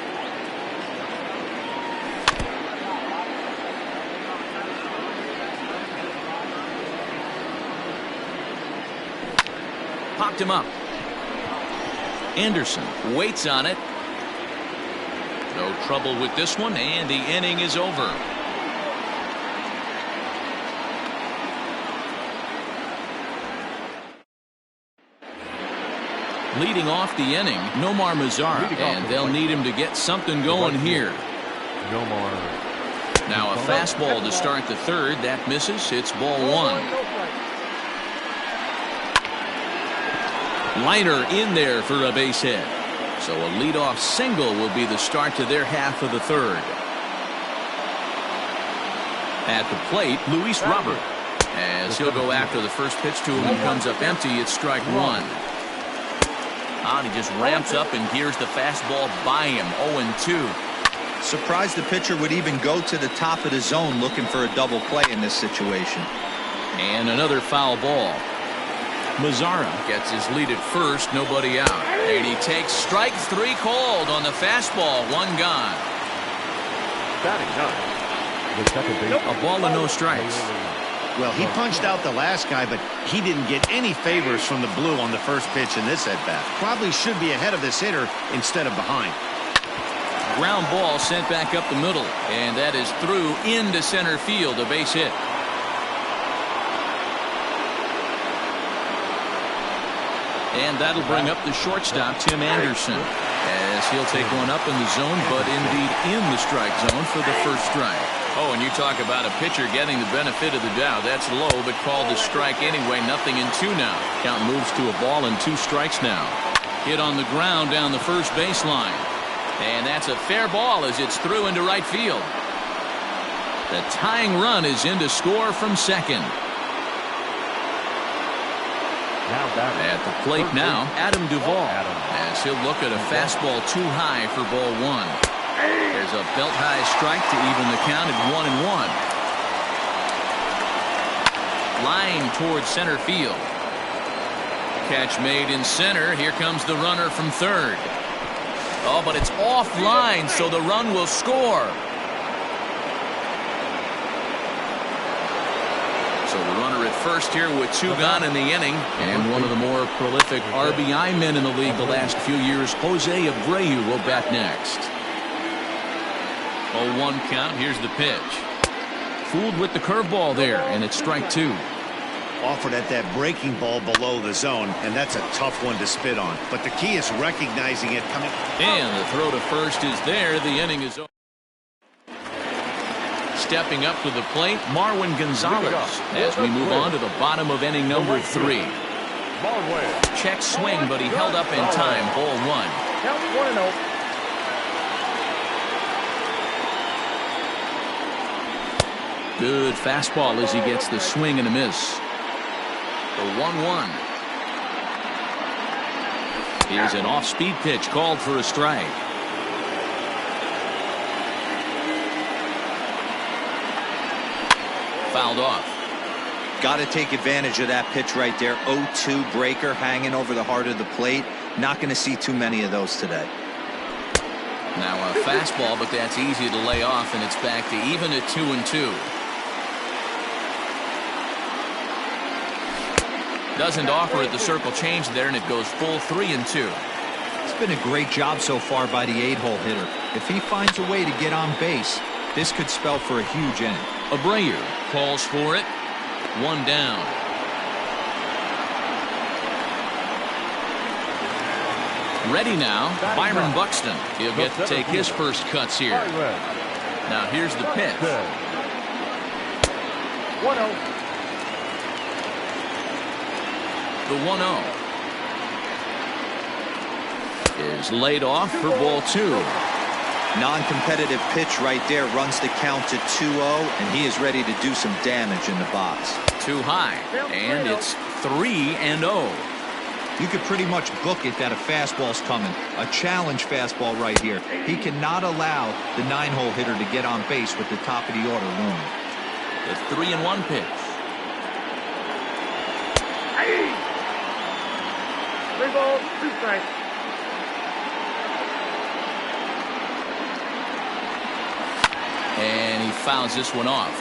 Popped him up. Anderson waits on it. No trouble with this one, and the inning is over. Leading off the inning, Nomar Mazara, and they'll need him to get something going here. Now a fastball to start the third. That misses. It's ball 1. Liner in there for a base hit. So a leadoff single will be the start to their half of the third. At the plate, Luis Robert. As he'll go after the first pitch to him and comes up empty, it's strike 1. And he just ramps up and gears the fastball by him, 0-2. Surprised the pitcher would even go to the top of the zone looking for a double play in this situation. And another foul ball. Mazzara gets his lead at first, nobody out. And he takes strike 3 called on the fastball, 1 gone. Batting ninth, the second baseman. A ball and no strikes. Well, he punched out the last guy, but he didn't get any favors from the blue on the first pitch in this at-bat. Probably should be ahead of this hitter instead of behind. Ground ball sent back up the middle, and that is through into center field, a base hit. And that'll bring up the shortstop, Tim Anderson, as he'll take one up in the zone, but indeed in the strike zone for the first strike. Oh, and you talk about a pitcher getting the benefit of the doubt. That's low, but called a strike anyway. 0-2 now. Count moves to a ball and 2 strikes now. Hit on the ground down the first baseline. And that's a fair ball as it's through into right field. The tying run is in to score from second. At the plate now, Adam Duvall, as he'll look at a fastball too high for ball 1. There's a belt-high strike to even the count at 1-1. Line towards center field. Catch made in center. Here comes the runner from third. Oh, but it's offline, so the run will score. So the runner at first here with 2 gone in the inning. And one of the more prolific RBI men in the league the last few years, Jose Abreu, will bat next. 0-1 count. Here's the pitch. Fooled with the curveball there, and it's strike 2. Offered at that breaking ball below the zone, and that's a tough one to spit on. But the key is recognizing it coming. And the throw to first is there. The inning is over. Stepping up to the plate, Marwin Gonzalez, as we move on to the bottom of inning number 3. Check swing, but he held up in time. Ball 1. Count 1-0. Good fastball as he gets the swing and a miss. The 1-1. Here's an off-speed pitch called for a strike. Fouled off. Got to take advantage of that pitch right there. 0-2 breaker hanging over the heart of the plate. Not going to see too many of those today. Now a fastball, but that's easy to lay off, and it's back to even at 2-2. Doesn't offer at the circle change there, and it goes full 3-2. It's been a great job so far by the 8-hole hitter. If he finds a way to get on base, this could spell for a huge inning. Abreu calls for it. 1 down. Ready now, Byron Buxton. He'll get to take his first cuts here. Now here's the pitch. 1-0. The 1-0 is laid off for ball 2. Non-competitive pitch right there, runs the count to 2-0, and he is ready to do some damage in the box. Too high, and it's 3-0. You could pretty much book it that a fastball's coming. A challenge fastball right here. He cannot allow the 9-hole hitter to get on base with the top of the order looming. The 3-1 pitch. 3 balls, 2 strikes. And he fouls this one off.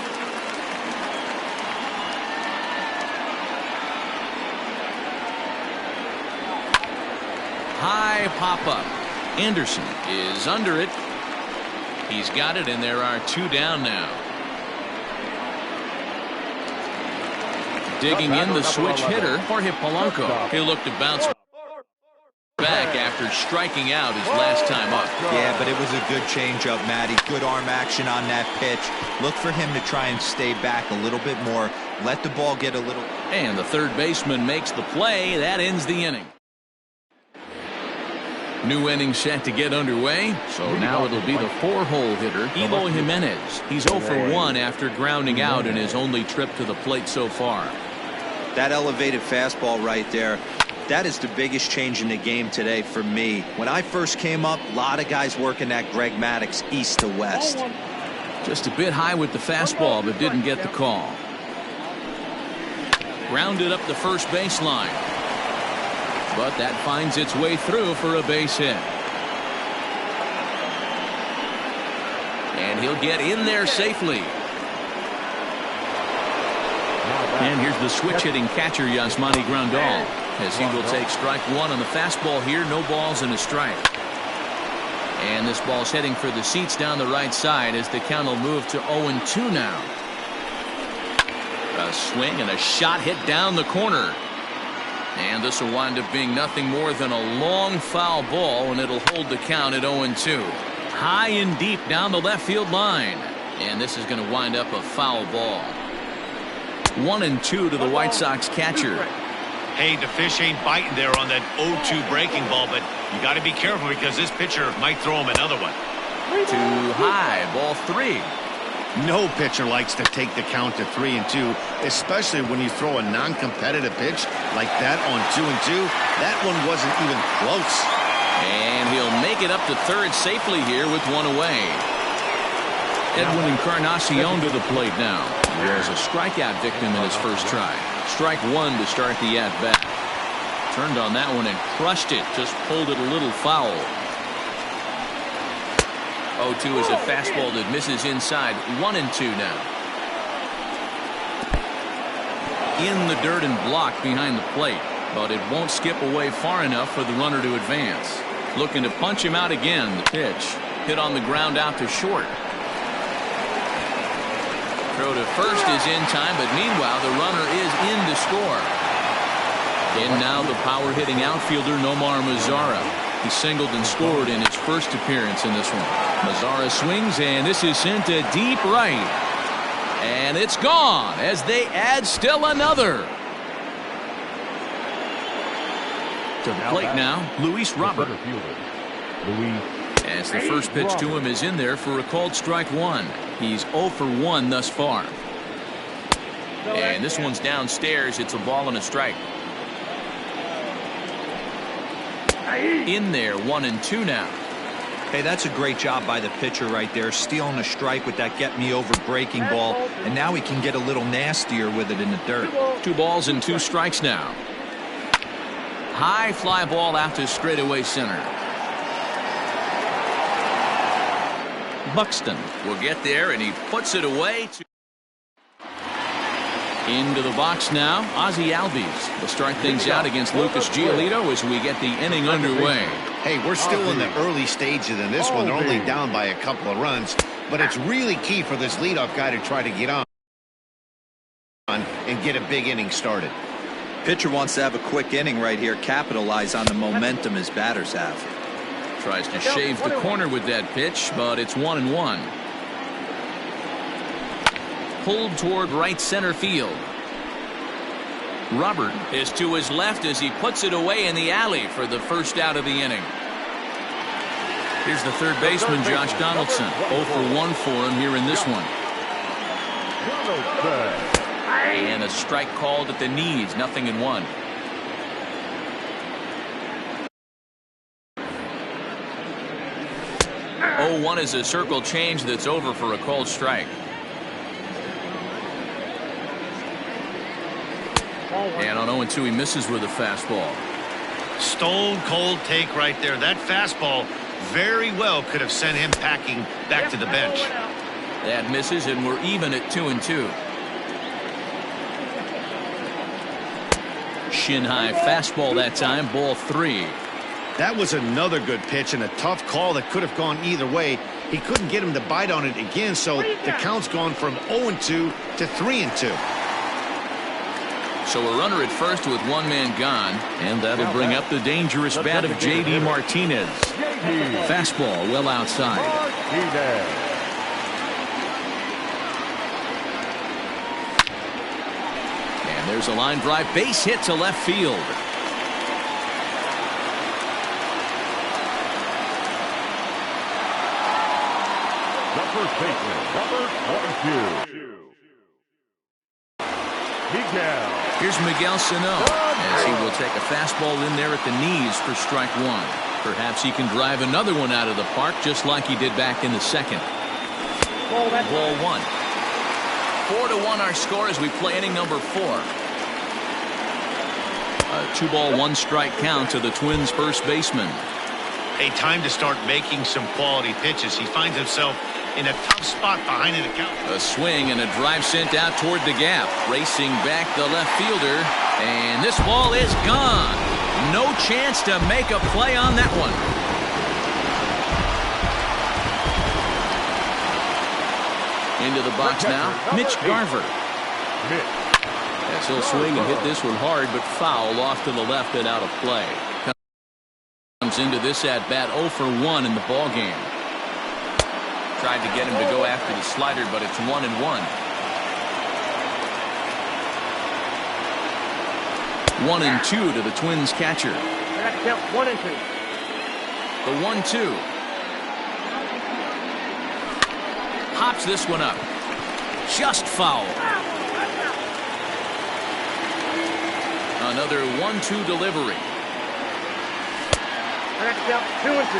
High pop-up. Anderson is under it. He's got it, and there are 2 down now. Digging in the switch hitter, Jorge Polanco. He'll look to bounce back after striking out his last time up. Yeah, but it was a good changeup, Matty. Good arm action on that pitch. Look for him to try and stay back a little bit more. Let the ball get a little. And the third baseman makes the play. That ends the inning. New inning set to get underway. So now it'll be the 4-hole hitter, Eloy Jimenez. He's 0 for 1 after grounding out in his only trip to the plate so far. That elevated fastball right there. That is the biggest change in the game today for me. When I first came up, a lot of guys working that Greg Maddux east to west. Just a bit high with the fastball, but didn't get the call. Grounded up the first baseline. But that finds its way through for a base hit. And he'll get in there safely. And here's the switch-hitting catcher, Yasmani Grandal, as he will take strike one on the fastball here. No balls and a strike. And this ball's heading for the seats down the right side as the count will move to 0-2 now. A swing and a shot hit down the corner. And this will wind up being nothing more than a long foul ball, and it'll hold the count at 0-2. High and deep down the left field line. And this is going to wind up a foul ball. 1-2 to the White Sox catcher. Hey, the fish ain't biting there on that 0-2 breaking ball, but you got to be careful because this pitcher might throw him another one. Too high, ball 3. No pitcher likes to take the count to 3-2, especially when you throw a non-competitive pitch like that on 2-2. That one wasn't even close. And he'll make it up to third safely here with one away. Edwin Encarnacion to the plate now. There's a strikeout victim in his first try. Strike one to start the at-bat. Turned on that one and crushed it. Just pulled it a little foul. 0-2 is a fastball that misses inside. 1-2 now. In the dirt and blocked behind the plate. But it won't skip away far enough for the runner to advance. Looking to punch him out again. The pitch. Hit on the ground out to short. Throw to first is in time, but meanwhile the runner is in to score. In now the power-hitting outfielder Nomar Mazara. He singled and scored in his first appearance in this one. Mazara swings, and this is sent to deep right. And it's gone as they add still another. To the plate now, Luis Robert. As the first pitch to him is in there for a called strike one. He's 0 for 1 thus far. And this one's downstairs. It's a ball and a strike. In there, 1-2 now. Hey, that's a great job by the pitcher right there, stealing a strike with that get-me-over breaking ball, and now he can get a little nastier with it in the dirt. 2 balls and 2 strikes now. High fly ball out to straightaway center. Buxton will get there, and he puts it away. Into the box now, Ozzie Albies will start things out against Lucas Giolito as we get the inning underway. Hey, we're still in the early stages in this one. They're only down by a couple of runs, but it's really key for this leadoff guy to try to get on and get a big inning started. Pitcher wants to have a quick inning right here, capitalize on the momentum his batters have. Tries to shave the corner with that pitch, but it's 1-1. Pulled toward right center field. Robert is to his left as he puts it away in the alley for the first out of the inning. Here's the third baseman, Josh Donaldson. 0 for 1 for him here in this one. And a strike called at the knees. 0-1. Oh, 0-1 is a circle change that's over for a called strike. And on 0-2 he misses with a fastball. Stone cold take right there. That fastball very well could have sent him packing back to the bench. That misses, and we're even at 2-2. Shin high fastball that time, ball 3. That was another good pitch and a tough call that could have gone either way. He couldn't get him to bite on it again, so the count's gone from 0-2 to 3-2. So a runner at first with one man gone, and that'll bring up the dangerous bat of J.D. Martinez. Fastball well outside. And there's a line drive, base hit to left field. The first baseman, number 22. Miguel. Here's Miguel Sano as he will take a fastball in there at the knees for strike one. Perhaps he can drive another one out of the park just like he did back in the second. Ball 1. 4-1 our score as we play inning number 4. 2-ball, 1-strike count to the Twins' first baseman. Hey, time to start making some quality pitches. He finds himself in a tough spot behind an account. A swing and a drive sent out toward the gap. Racing back the left fielder. And this ball is gone. No chance to make a play on that one. Into the box now, Mitch Garver. Yes, he'll swing and hit this one hard, but foul off to the left and out of play. Comes into this at bat 0 for 1 in the ball game. Tried to get him to go after the slider, but it's 1-1. 1-2 to the Twins catcher. I got to count 1 and 2. The 1-2. Hops this one up. Just foul. Another 1-2 delivery. I got to count 2 and 2.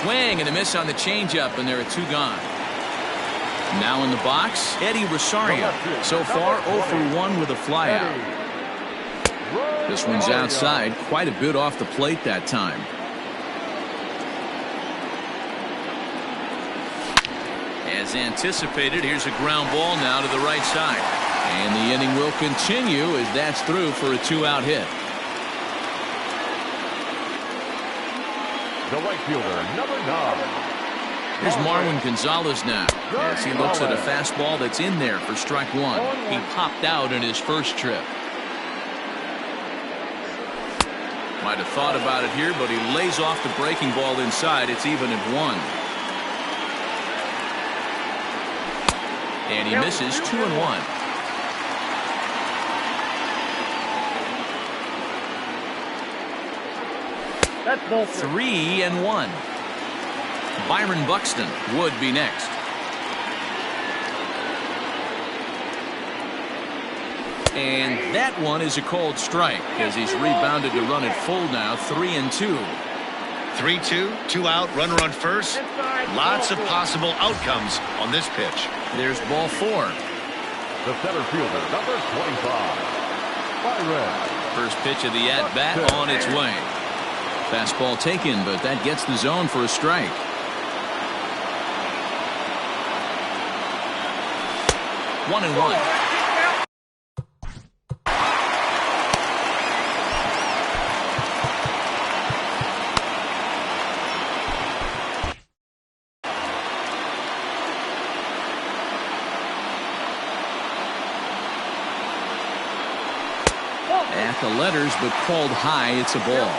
Swing and a miss on the changeup, and there are 2 gone. Now in the box, Eddie Rosario. So far 0 for 1 with a flyout. This one's outside, quite a bit off the plate that time. As anticipated, here's a ground ball now to the right side. And the inning will continue as that's through for a 2-out hit. The right fielder, number 9. Here's Marwin Gonzalez now as he looks at a fastball that's in there for strike 1. He popped out in his first trip. Might have thought about it here, but he lays off the breaking ball inside. It's even at 1. And he misses 2-1. That's ball 3-1. Byron Buxton would be next. And that one is a called strike as he's rebounded to run it full now. 3-2. 3-2, 2 out, runner on first. Lots of possible outcomes on this pitch. There's ball 4. The center fielder, number 25. Byron. First pitch of the at-bat on its way. Fastball taken, but that gets the zone for a strike. 1-1. At the letters, but called high. It's a ball.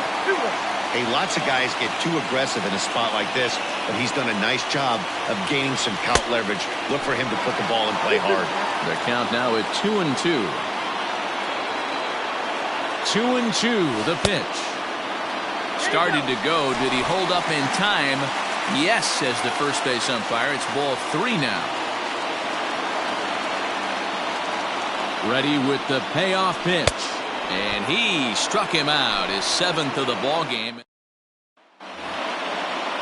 Hey, lots of guys get too aggressive in a spot like this, but he's done a nice job of gaining some count leverage. Look for him to put the ball and play hard. The count now at 2-2. 2-2 the pitch. Started to go. Did he hold up in time? Yes, says the first base umpire. It's ball 3 now. Ready with the payoff pitch. And he struck him out, his 7th of the ball game.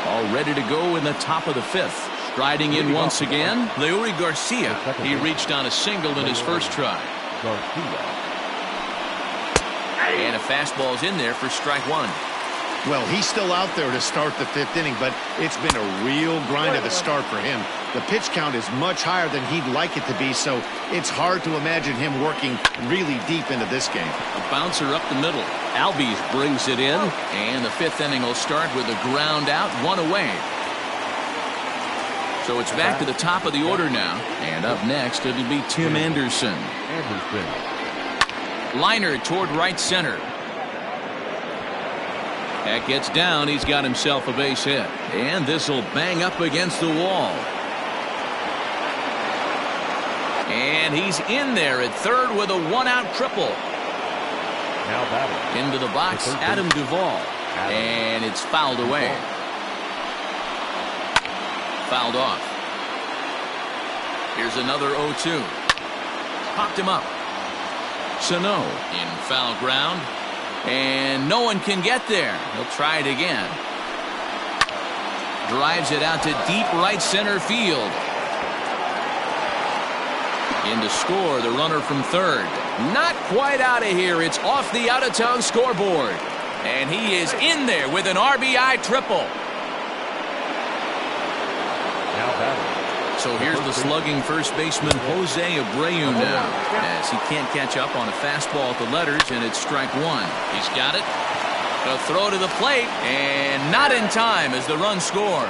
All ready to go in the top of the 5th. Striding in once again, Leury Garcia. He reached on a single in his first try. And a fastball's in there for strike 1. Well, he's still out there to start the 5th inning, but it's been a real grind at the start for him. The pitch count is much higher than he'd like it to be, so it's hard to imagine him working really deep into this game. A bouncer up the middle. Albies brings it in, and the 5th inning will start with a ground out, 1 away. So it's back to the top of the order now, and up next it'll be Tim Anderson. Liner toward right center. That gets down. He's got himself a base hit. And this will bang up against the wall. And he's in there at third with a 1-out triple. Now batting. Into the box, Adam Duvall. And it's fouled away. Fouled off. Here's another 0-2. Popped him up. Sano in foul ground. And no one can get there. He'll try it again. Drives it out to deep right center field. In to score, the runner from third. Not quite out of here. It's off the out-of-town scoreboard. And he is in there with an RBI triple. Now batting. So here's the slugging first baseman Jose Abreu now, as he can't catch up on a fastball at the letters, and it's strike one. He's got it. A throw to the plate, and not in time as the run scores.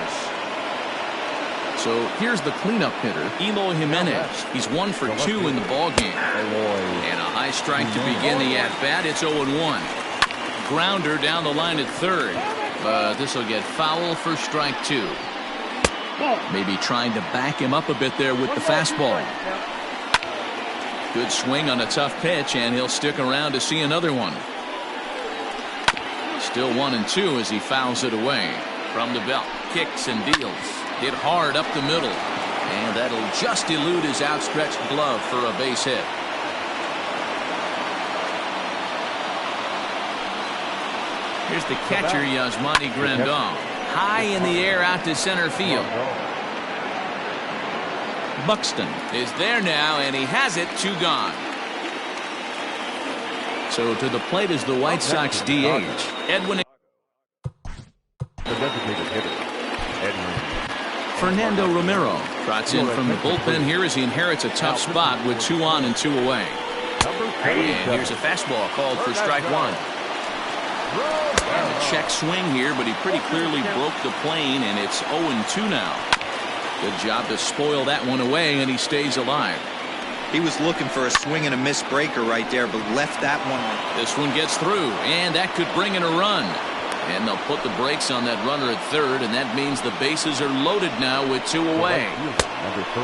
So here's the cleanup hitter, Eloy Jimenez. He's 1 for 2 in the ballgame. And a high strike to begin the at-bat. It's 0-1. Grounder down the line at third, but this will get foul for strike 2. Maybe trying to back him up a bit there with the fastball. Good swing on a tough pitch, and he'll stick around to see another one. Still 1-2 as he fouls it away. From the belt, kicks and deals. Hit hard up the middle, and that'll just elude his outstretched glove for a base hit. Here's the catcher, Yasmani Grandal. High in the air out to center field. Buxton is there now, and he has it. 2 gone. So to the plate is the White Sox DH, Edwin. The designated hitter, Edwin. Fernando Romero trots in from the bullpen here as he inherits a tough spot with 2 on and 2 away. And here's a fastball called for strike 1. And a check swing here, but he pretty clearly broke the plane, and it's 0-2 now. Good job to spoil that one away, and he stays alive. He was looking for a swing and a miss breaker right there, but left that one. This one gets through, and that could bring in a run. And they'll put the brakes on that runner at third, and that means the bases are loaded now with 2 away.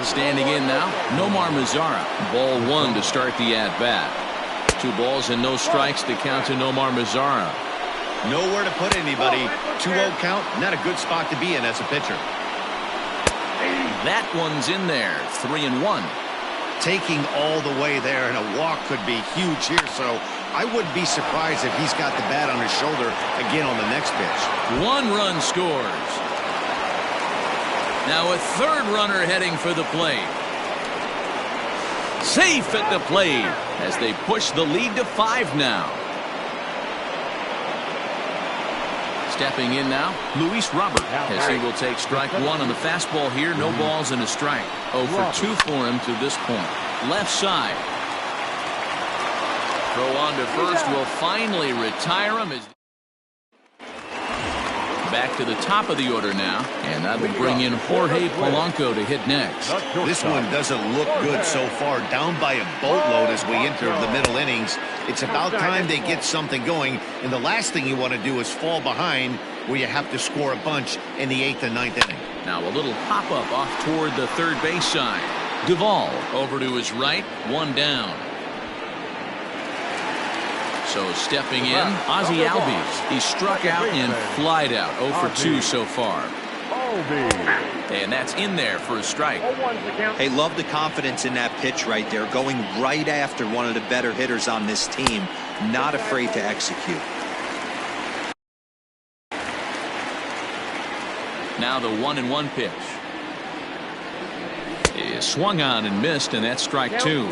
Standing in now, Nomar Mazara. Ball 1 to start the at-bat. 2 balls and no strikes to count to Nomar Mazara. Nowhere to put anybody. 2-0 count, not a good spot to be in as a pitcher. That one's in there. 3-1. Taking all the way there, and a walk could be huge here, so I wouldn't be surprised if he's got the bat on his shoulder again on the next pitch. 1 run scores. Now a third runner heading for the plate. Safe at the plate as they push the lead to 5 now. Stepping in now, Luis Robert, as he will take strike 1 on the fastball here. No balls and a strike. 0 for 2 for him to this point. Left side. Throw on to first will finally retire him. Back to the top of the order now, and that will bring in Jorge Polanco to hit next. This one doesn't look good so far, down by a boatload as we enter the middle innings. It's about time they get something going, and the last thing you want to do is fall behind where you have to score a bunch in the 8th and 9th inning. Now a little pop-up off toward the third base side. Duvall over to his right, 1 down. So stepping in, Ozzie Albies. He struck out and flied out. 0 for 2 so far. And that's in there for a strike. Hey, love the confidence in that pitch right there. Going right after one of the better hitters on this team. Not afraid to execute. Now the 1-1 pitch. Is swung on and missed, and that's strike 2.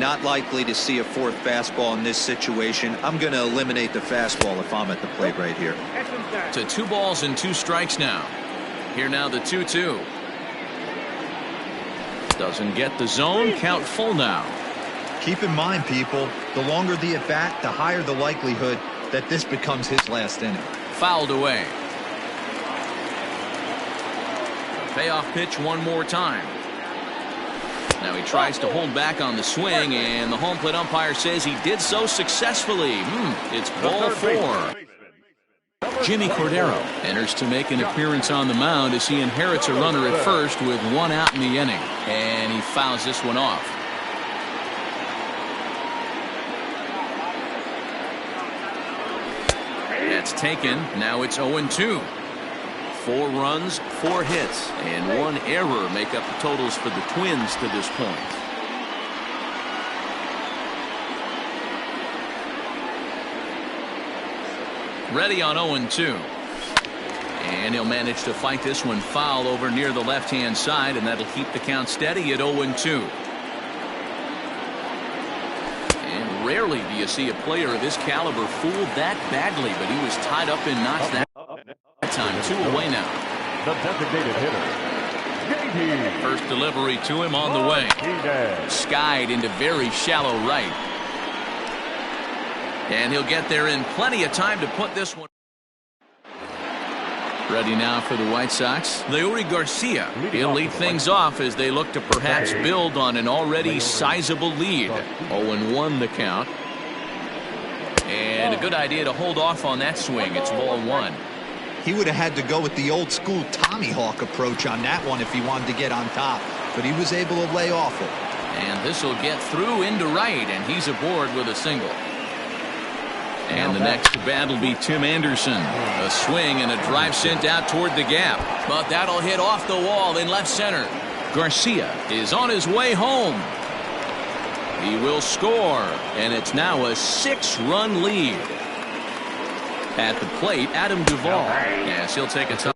Not likely to see a 4th fastball in this situation. I'm going to eliminate the fastball if I'm at the plate right here. To 2 balls and 2 strikes now. Here now the 2-2. Doesn't get the zone. Count full now. Keep in mind, people, the longer the at-bat, the higher the likelihood that this becomes his last inning. Fouled away. Payoff pitch one more time. Now he tries to hold back on the swing, and the home plate umpire says he did so successfully. It's ball 4. Jimmy Cordero enters to make an appearance on the mound as he inherits a runner at first with 1 out in the inning. And he fouls this one off. That's taken. Now it's 0-2. 4 runs, 4 hits, and 1 error make up the totals for the Twins to this point. Ready on 0-2. And he'll manage to fight this one foul over near the left-hand side, and that'll keep the count steady at 0-2. Rarely do you see a player of his caliber fooled that badly, but he was tied up in knots that time. 2 away now. The designated hitter. First delivery to him on the way. Skied into very shallow right. And he'll get there in plenty of time to put this one. Ready now for the White Sox. Leury Garcia. He'll lead things off as they look to perhaps build on an already sizable lead. 0-1 the count. And a good idea to hold off on that swing. It's ball 1. He would have had to go with the old school Tommy Hawk approach on that one if he wanted to get on top, but he was able to lay off it. And this will get through into right, and he's aboard with a single. And the next bat will be Tim Anderson. A swing and a drive sent out toward the gap, but that'll hit off the wall in left center. Garcia is on his way home. He will score, and it's now a 6-run lead. At the plate, Adam Duvall. Yes, he'll take a tough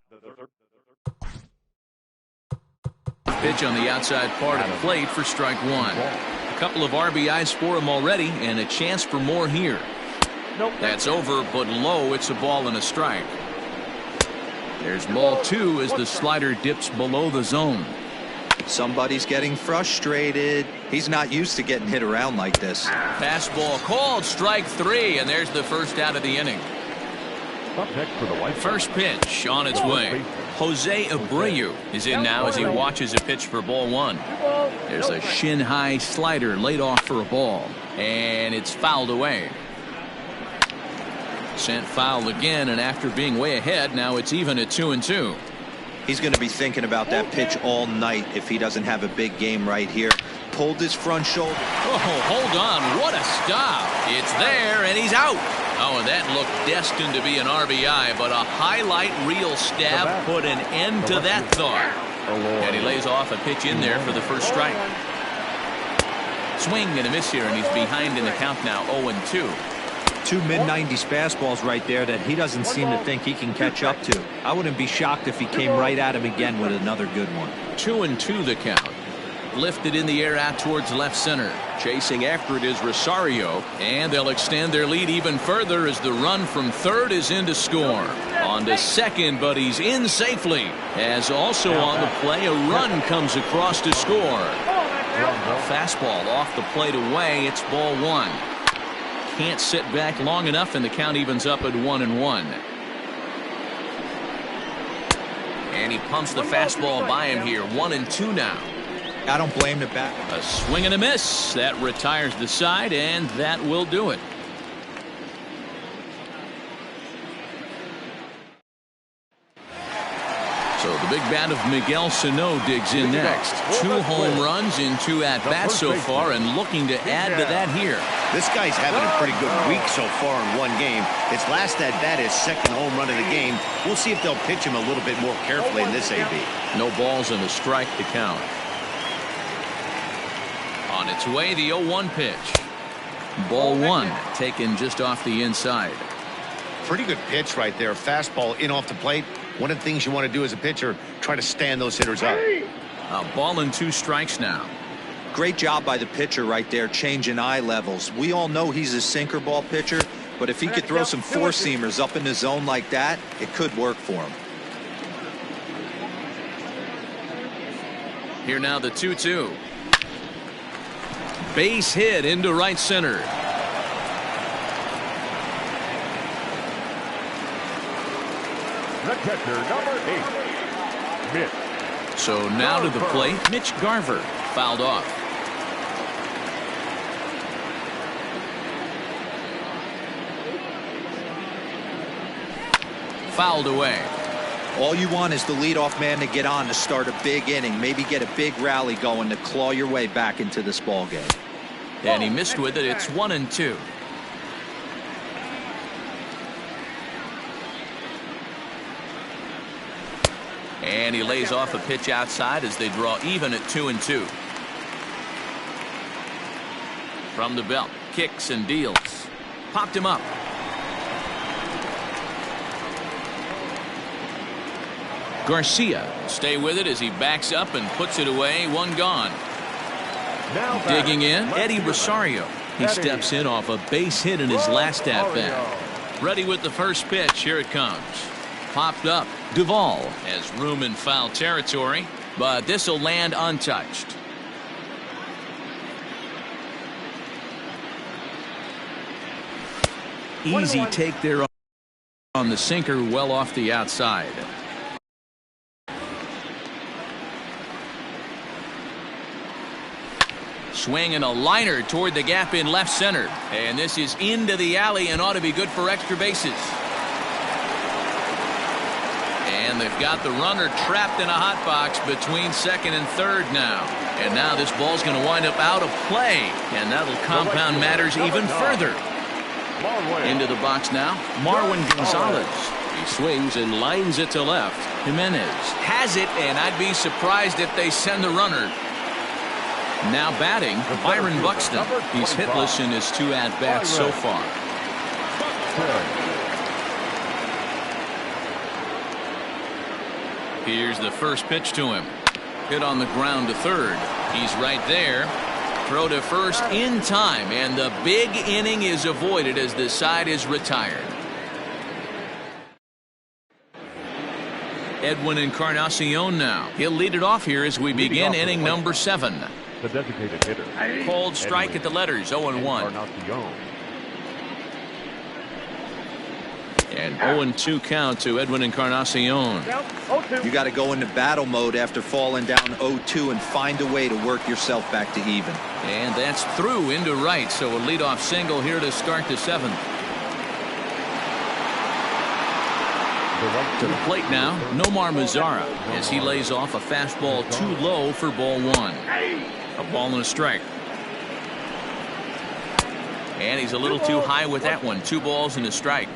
pitch on the outside part of the plate for strike 1. A couple of RBIs for him already, and a chance for more here. That's over, but low. It's a ball and a strike. There's ball 2 as the slider dips below the zone. Somebody's getting frustrated. He's not used to getting hit around like this. Fastball called, strike 3, and there's the first out of the inning. Up next for the White Sox. First pitch on its way. Jose Abreu is in now as he watches a pitch for ball 1. There's a shin-high slider laid off for a ball, and it's fouled away. Sent foul again, and after being way ahead, now it's even at 2-2. He's going to be thinking about that pitch all night if he doesn't have a big game right here. Pulled his front shoulder. Oh, hold on. What a stop. It's there, and he's out. Oh, and that looked destined to be an RBI, but a highlight reel stab put an end to that thought. And he lays off a pitch in there for the first strike. Swing and a miss here, and he's behind in the count now, 0-2. 2 mid-90s fastballs right there that he doesn't seem to think he can catch up to. I wouldn't be shocked if he came right at him again with another good one. 2-2 the count. Lifted in the air out towards left center. Chasing after it is Rosario, and they'll extend their lead even further as the run from third is in to score. On to second, but he's in safely. As also on the play, a run comes across to score. A fastball off the plate away. It's ball 1. Can't sit back long enough, and the count evens up at 1-1. And he pumps the fastball by him here. 1-2 now. I don't blame the bat. A swing and a miss. That retires the side, and that will do it. So the big bat of Miguel Sano digs in next. 2 home runs in 2 at-bats so far, and looking to add to that here. This guy's having a pretty good week so far in one game. His last at-bat is second home run of the game. We'll see if they'll pitch him a little bit more carefully in this AB. No balls and a strike to count. On its way, the 0-1 pitch. Ball 1 taken just off the inside. Pretty good pitch right there. Fastball in off the plate. One of the things you want to do as a pitcher, try to stand those hitters up. A ball and 2 strikes now. Great job by the pitcher right there, changing eye levels. We all know he's a sinker ball pitcher, but if he could throw some four-seamers up in the zone like that, it could work for him. Here now the 2-2. Base hit into right center. The catcher, number 8, Mitch. So now to the plate, Mitch Garver, fouled off. Fouled away. All you want is the leadoff man to get on to start a big inning, maybe get a big rally going to claw your way back into this ball game. And he missed with it. It's 1-2. And he lays off a pitch outside as they draw even at 2-2. From the belt, kicks and deals. Popped him up. Garcia stay with it as he backs up and puts it away. 1 gone. Now digging in, Eddie Rosario. He steps in off a base hit in his last at-bat. Ready with the first pitch. Here it comes. Popped up. Duvall has room in foul territory, but this will land untouched. Easy take there on the sinker, well off the outside. Swinging a liner toward the gap in left center. And this is into the alley and ought to be good for extra bases. And they've got the runner trapped in a hot box between second and third now. And now this ball's going to wind up out of play. And that'll compound matters even further. Into the box now, Marwin Gonzalez. He swings and lines it to left. Jimenez has it, and I'd be surprised if they send the runner. Now batting, Byron Buxton. He's hitless in his 2 at-bats so far. Here's the first pitch to him. Hit on the ground to third. He's right there. Throw to first in time, and the big inning is avoided as the side is retired. Edwin Encarnacion now. He'll lead it off here as we begin inning number 7. The designated hitter. Cold strike at the letters, 0-1. And 0-2 count to Edwin Encarnacion. You got to go into battle mode after falling down 0-2 and find a way to work yourself back to even. And that's through into right, so a leadoff single here to start the 7th. To the plate now, Nomar Mazara as he lays off a fastball too low for ball 1. A ball and a strike. And he's a little too high with that one. 2 balls and a strike.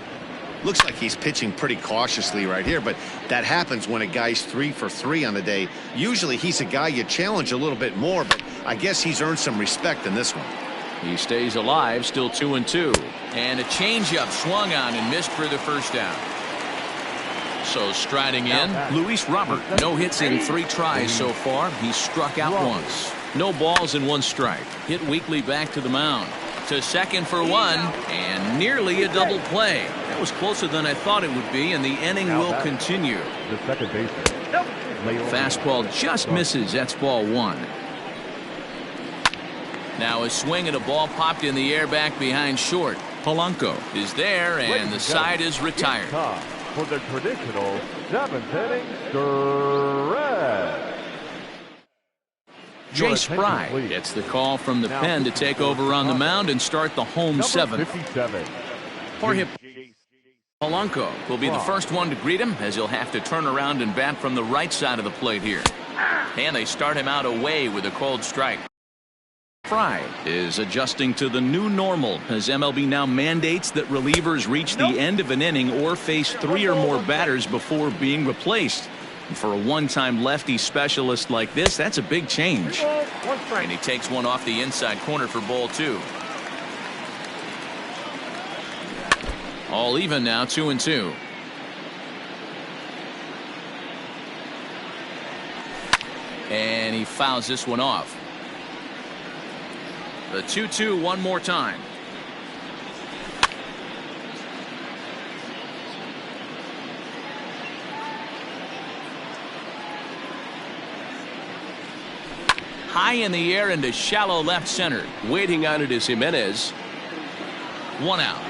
Looks like he's pitching pretty cautiously right here, but that happens when a guy's 3 for 3 on the day. Usually he's a guy you challenge a little bit more, but I guess he's earned some respect in this one. He stays alive, still 2-2. And a changeup swung on and missed for the first down. So striding in, Luis Robert. No hits in 3 tries so far. He's struck out once. No balls and 1 strike. Hit weakly back to the mound. To second for 1, and nearly a double play. That was closer than I thought it would be, and the inning will continue. The second baseman. Fastball just misses. That's ball 1. Now a swing and a ball popped in the air back behind short. Polanco is there, and the side is retired. For the traditional 7th inning stretch. Jay Spry gets the call from the pen to take over on the mound and start the home 7th. Jorge Polanco will be the first one to greet him, as he'll have to turn around and bat from the right side of the plate here. And they start him out away with a cold strike. Fry is adjusting to the new normal as MLB now mandates that relievers reach the end of an inning or face 3 or more batters before being replaced. And for a one-time lefty specialist like this, that's a big change. And he takes one off the inside corner for ball 2. All even now, 2-2. And he fouls this one off. The 2-2 one more time. High in the air into shallow left center. Waiting on it is Jimenez. 1 out.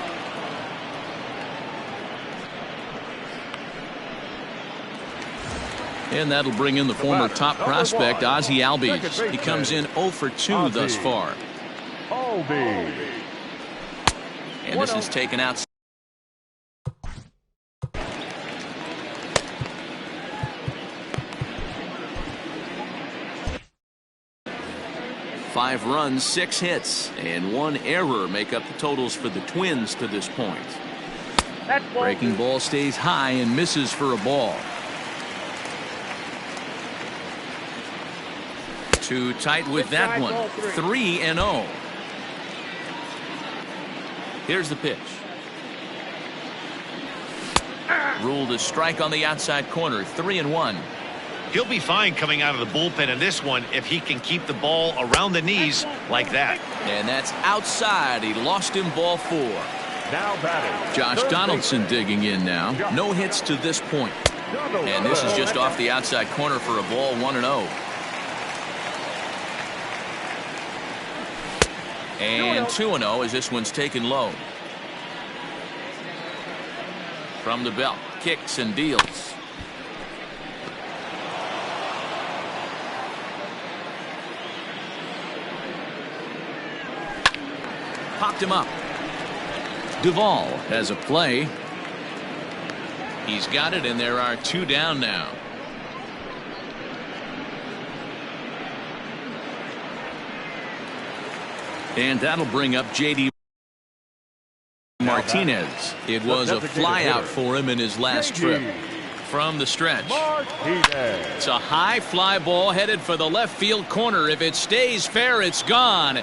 And that'll bring in the former top prospect, Ozzie Albies. He comes in 0 for 2 thus far. And this is taken out. Five runs, 6 hits, and 1 error make up the totals for the Twins to this point. Breaking ball stays high and misses for a ball. Too tight with that one. 3-0. Here's the pitch. Ruled a strike on the outside corner. 3-1. He'll be fine coming out of the bullpen in this one if he can keep the ball around the knees like that. And that's outside. He lost him, ball 4. Now batting, Josh Donaldson digging in now. No hits to this point. And this is just off the outside corner for a ball, 1-0. And 2-0 as this one's taken low. From the belt, kicks and deals. Popped him up. Duvall has a play. He's got it, and there are 2 down now. And that'll bring up J.D. Martinez. It was a flyout for him in his last trip. From the stretch. It's a high fly ball headed for the left field corner. If it stays fair, it's gone.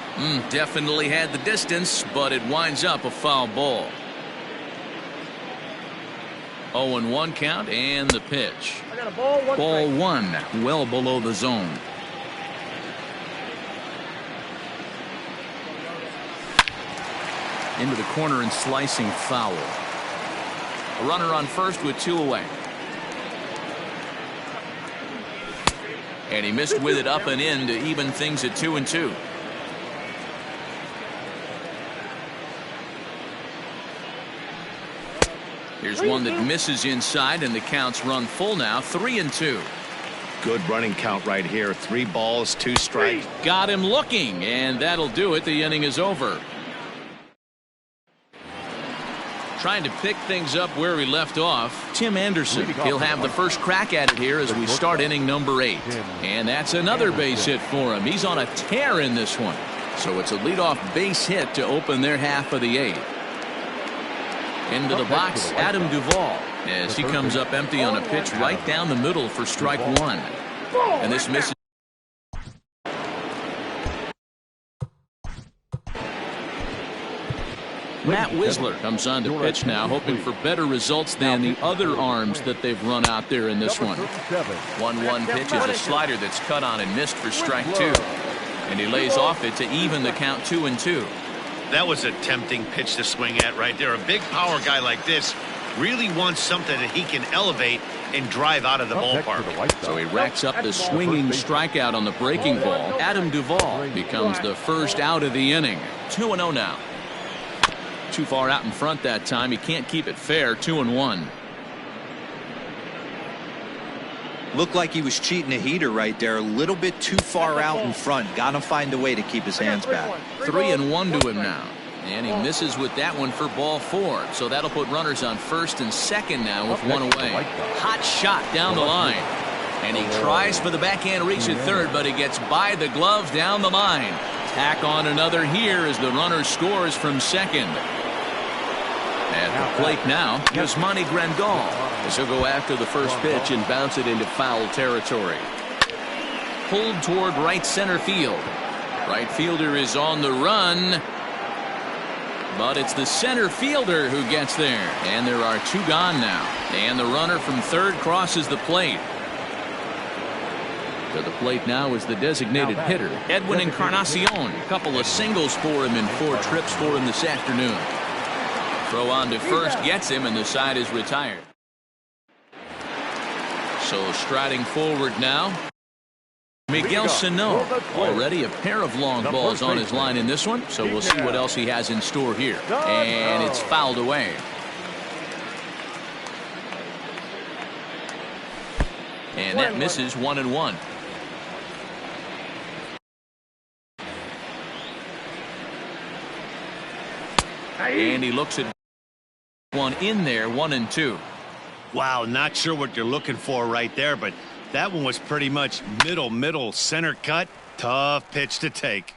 Definitely had the distance, but it winds up a foul ball. 0-1 count and the pitch. Ball 1, well below the zone. Into the corner and slicing foul. A runner on first with 2 away. And he missed with it up and in to even things at 2-2. Here's one that misses inside, and the counts run full now, 3-2. Good running count right here. 3 balls, 2 strikes. Got him looking, and that'll do it. The inning is over. Trying to pick things up where we left off, Tim Anderson. He'll have the first crack at it here as we start inning number 8. And that's another base hit for him. He's on a tear in this one. So it's a leadoff base hit to open their half of the 8th. Into the box, Adam Duvall, as he comes up empty on a pitch right down the middle for strike 1. And this misses. Matt Wisler comes on to pitch now, hoping for better results than the other arms that they've run out there in this one. 1-1 pitch is a slider that's cut on and missed for strike 2. And he lays off it to even the count 2-2. That was a tempting pitch to swing at right there. A big power guy like this really wants something that he can elevate and drive out of the ballpark. So he racks up the swinging strikeout on the breaking ball. Adam Duvall becomes the first out of the inning. 2-0 now. Too far out in front that time. He can't keep it fair. 2-1. Looked like he was cheating a heater right there. A little bit too far out in front. Gotta find a way to keep his hands back. 3-1 to him now. And he misses with that one for ball 4. So that'll put runners on first and second now with 1 away. Hot shot down the line. And he tries for the backhand reach at third, but he gets by the glove down the line. Tack on another here as the runner scores from second. At the plate now, Yasmani Grandal, as he'll go after the first pitch and bounce it into foul territory. Pulled toward right center field. Right fielder is on the run, but it's the center fielder who gets there. And there are 2 gone now. And the runner from third crosses the plate. To the plate now is the designated hitter, Edwin Encarnacion. A couple of singles for him and 4 trips for him this afternoon. Throw on to first gets him, and the side is retired. So striding forward now, Miguel Sano. Already a pair of long balls on his line in this one, so we'll see what else he has in store here. And it's fouled away. And that misses 1-1. And he looks at one in there, 1-2. Wow, not sure what you're looking for right there, but that one was pretty much middle center cut. Tough pitch to take.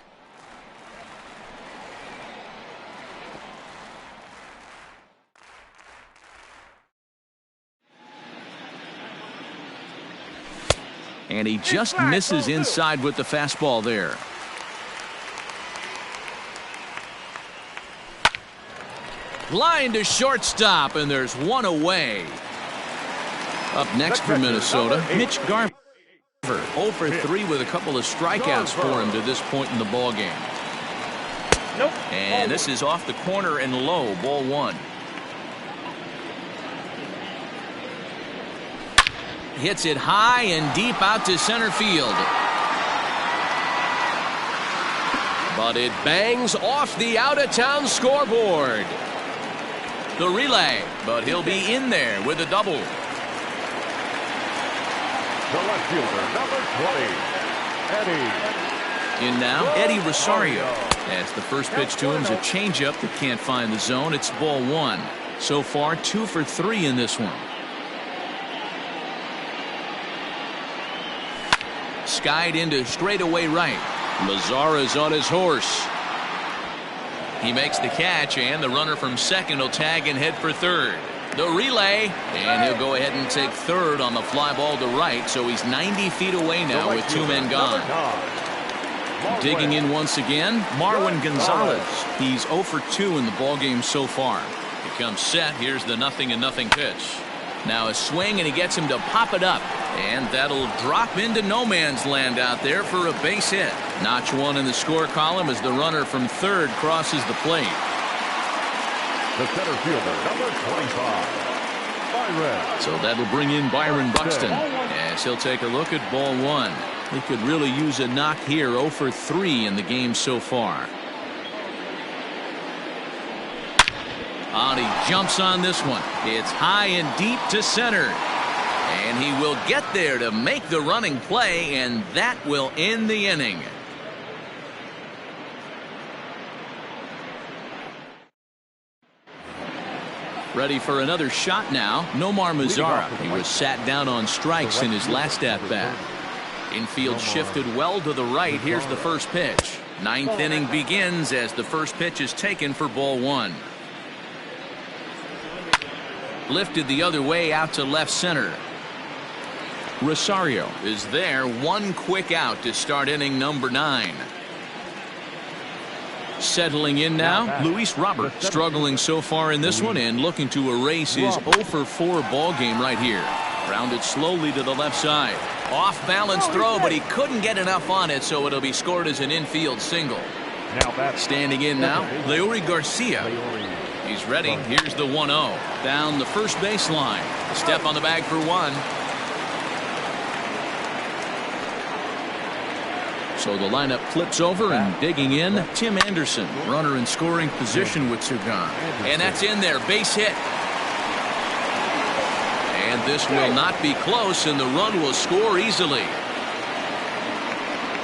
And he just misses inside with the fastball there. Line to shortstop, and there's 1 away. Up next for Minnesota, Mitch Garver. 0 for 3 with a couple of strikeouts for him to this point in the ball game. Nope. And this is off the corner and low, ball 1. Hits it high and deep out to center field. But it bangs off the out-of-town scoreboard. The relay, but he'll be in there with a double. The left fielder, number 20, Eddie. In now, Eddie Rosario. As the first pitch to him is a changeup that can't find the zone. It's ball 1. So far, 2 for 3 in this one. Skied into straightaway right. Mazara's on his horse. He makes the catch, and the runner from second will tag and head for third. The relay, and he'll go ahead and take third on the fly ball to right, so he's 90 feet away now with 2 men gone. Digging in once again, Marwin Gonzalez. He's 0 for 2 in the ballgame so far. He comes set. Here's the 0-0 pitch. Now a swing, and he gets him to pop it up. And that'll drop into no man's land out there for a base hit. Notch 1 in the score column as the runner from third crosses the plate. The center fielder, number 25, Byron. So that'll bring in Byron Buxton as he'll take a look at ball 1. He could really use a knock here. 0 for 3 in the game so far. And he jumps on this one. It's high and deep to center. And he will get there to make the running play, and that will end the inning. Ready for another shot now. Nomar Mazara. He was sat down on strikes in his last at-bat. Infield shifted well to the right. Here's the first pitch. 9th inning begins as the first pitch is taken for ball 1. Lifted the other way out to left center. Rosario is there. One quick out to start inning number 9. Settling in now, Luis Robert, struggling so far in this one and looking to erase his 0 for 4 ball game right here. Rounded slowly to the left side. Off balance throw, but he couldn't get enough on it, so it'll be scored as an infield single. Standing in now, Leury Garcia. He's ready. Here's the 1-0. Down the first baseline. Step on the bag for 1. So the lineup flips over, and digging in, Tim Anderson, runner in scoring position with 2 gone. And that's in there. Base hit. And this will not be close, and the run will score easily.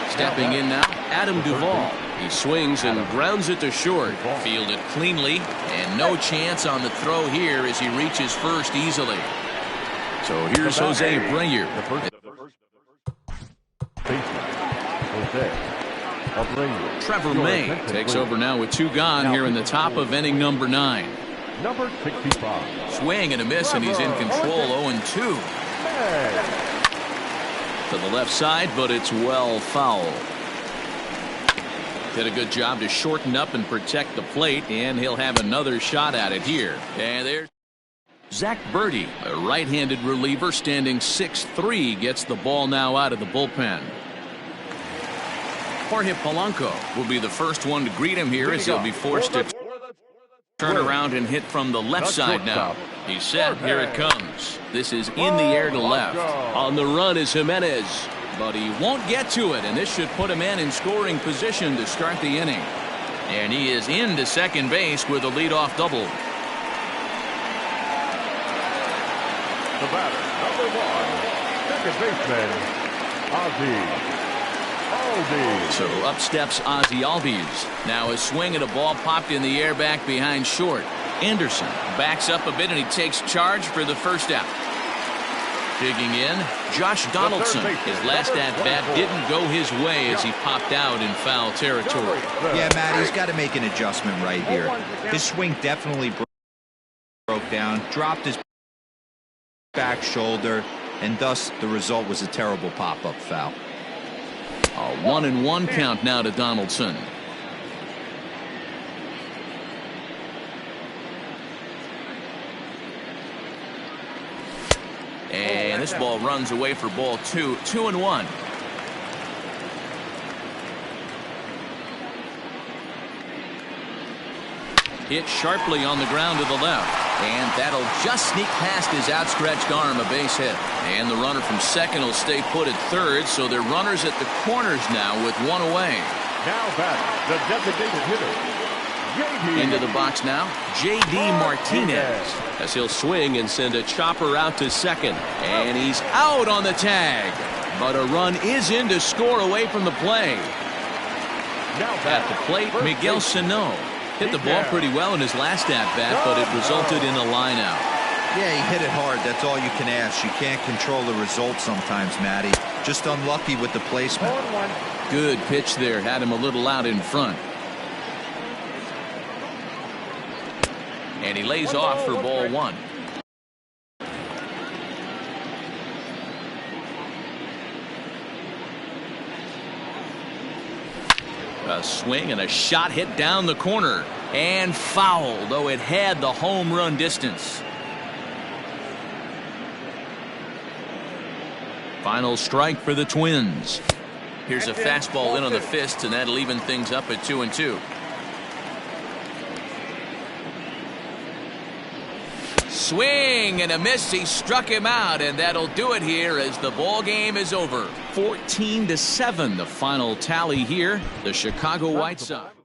Stepping in now, Adam Duvall. He swings and grounds it to short. Fielded cleanly, and no chance on the throw here as he reaches first easily. So here's Jose Abreu. Trevor May takes over now with 2 gone here in the top of inning number 9. Number 65. Swing and a miss, and he's in control. 0-2. To the left side, but it's well foul. Did a good job to shorten up and protect the plate, and he'll have another shot at it here. And there's Zach Birdie, a right-handed reliever standing 6'3", gets the ball now out of the bullpen. Jorge Polanco will be the first one to greet him here as he'll be forced to turn around and hit from the left side now. He's set. Here it comes. This is in the air to left. On the run is Jimenez, but he won't get to it, and this should put a man in scoring position to start the inning. And he is into second base with a leadoff double. The batter, number 1, second baseman, Ozzie. So up steps Ozzie Albies. Now a swing and a ball popped in the air back behind short. Anderson backs up a bit, and he takes charge for the first out. Digging in, Josh Donaldson. His last at-bat didn't go his way as he popped out in foul territory. Yeah, Matt, he's got to make an adjustment right here. His swing definitely broke down, dropped his back shoulder, and thus the result was a terrible pop-up foul. A 1-1 count now to Donaldson. And this ball runs away for ball 2. 2-1. Hit sharply on the ground to the left. And that'll just sneak past his outstretched arm, a base hit. And the runner from second will stay put at third, so they're runners at the corners now with one away. Now back, the designated hitter, J.D. Into the box now, J.D. Martinez, as he'll swing and send a chopper out to second. And he's out on the tag. But a run is in to score away from the play. Now At the plate, Miguel Sano. Hit the ball pretty well in his last at-bat, but it resulted in a line-out. Yeah, he hit it hard. That's all you can ask. You can't control the result sometimes, Matty. Just unlucky with the placement. Good pitch there. Had him a little out in front. And he lays off for ball one. A swing and a shot hit down the corner. And foul, though it had the home run distance. Final strike for the Twins. Here's a fastball in on the fist, and that'll even things up at 2-2. Swing and a miss. He struck him out, and that'll do it here as the ball game is over. 14-7, the final tally here. The Chicago White Sox.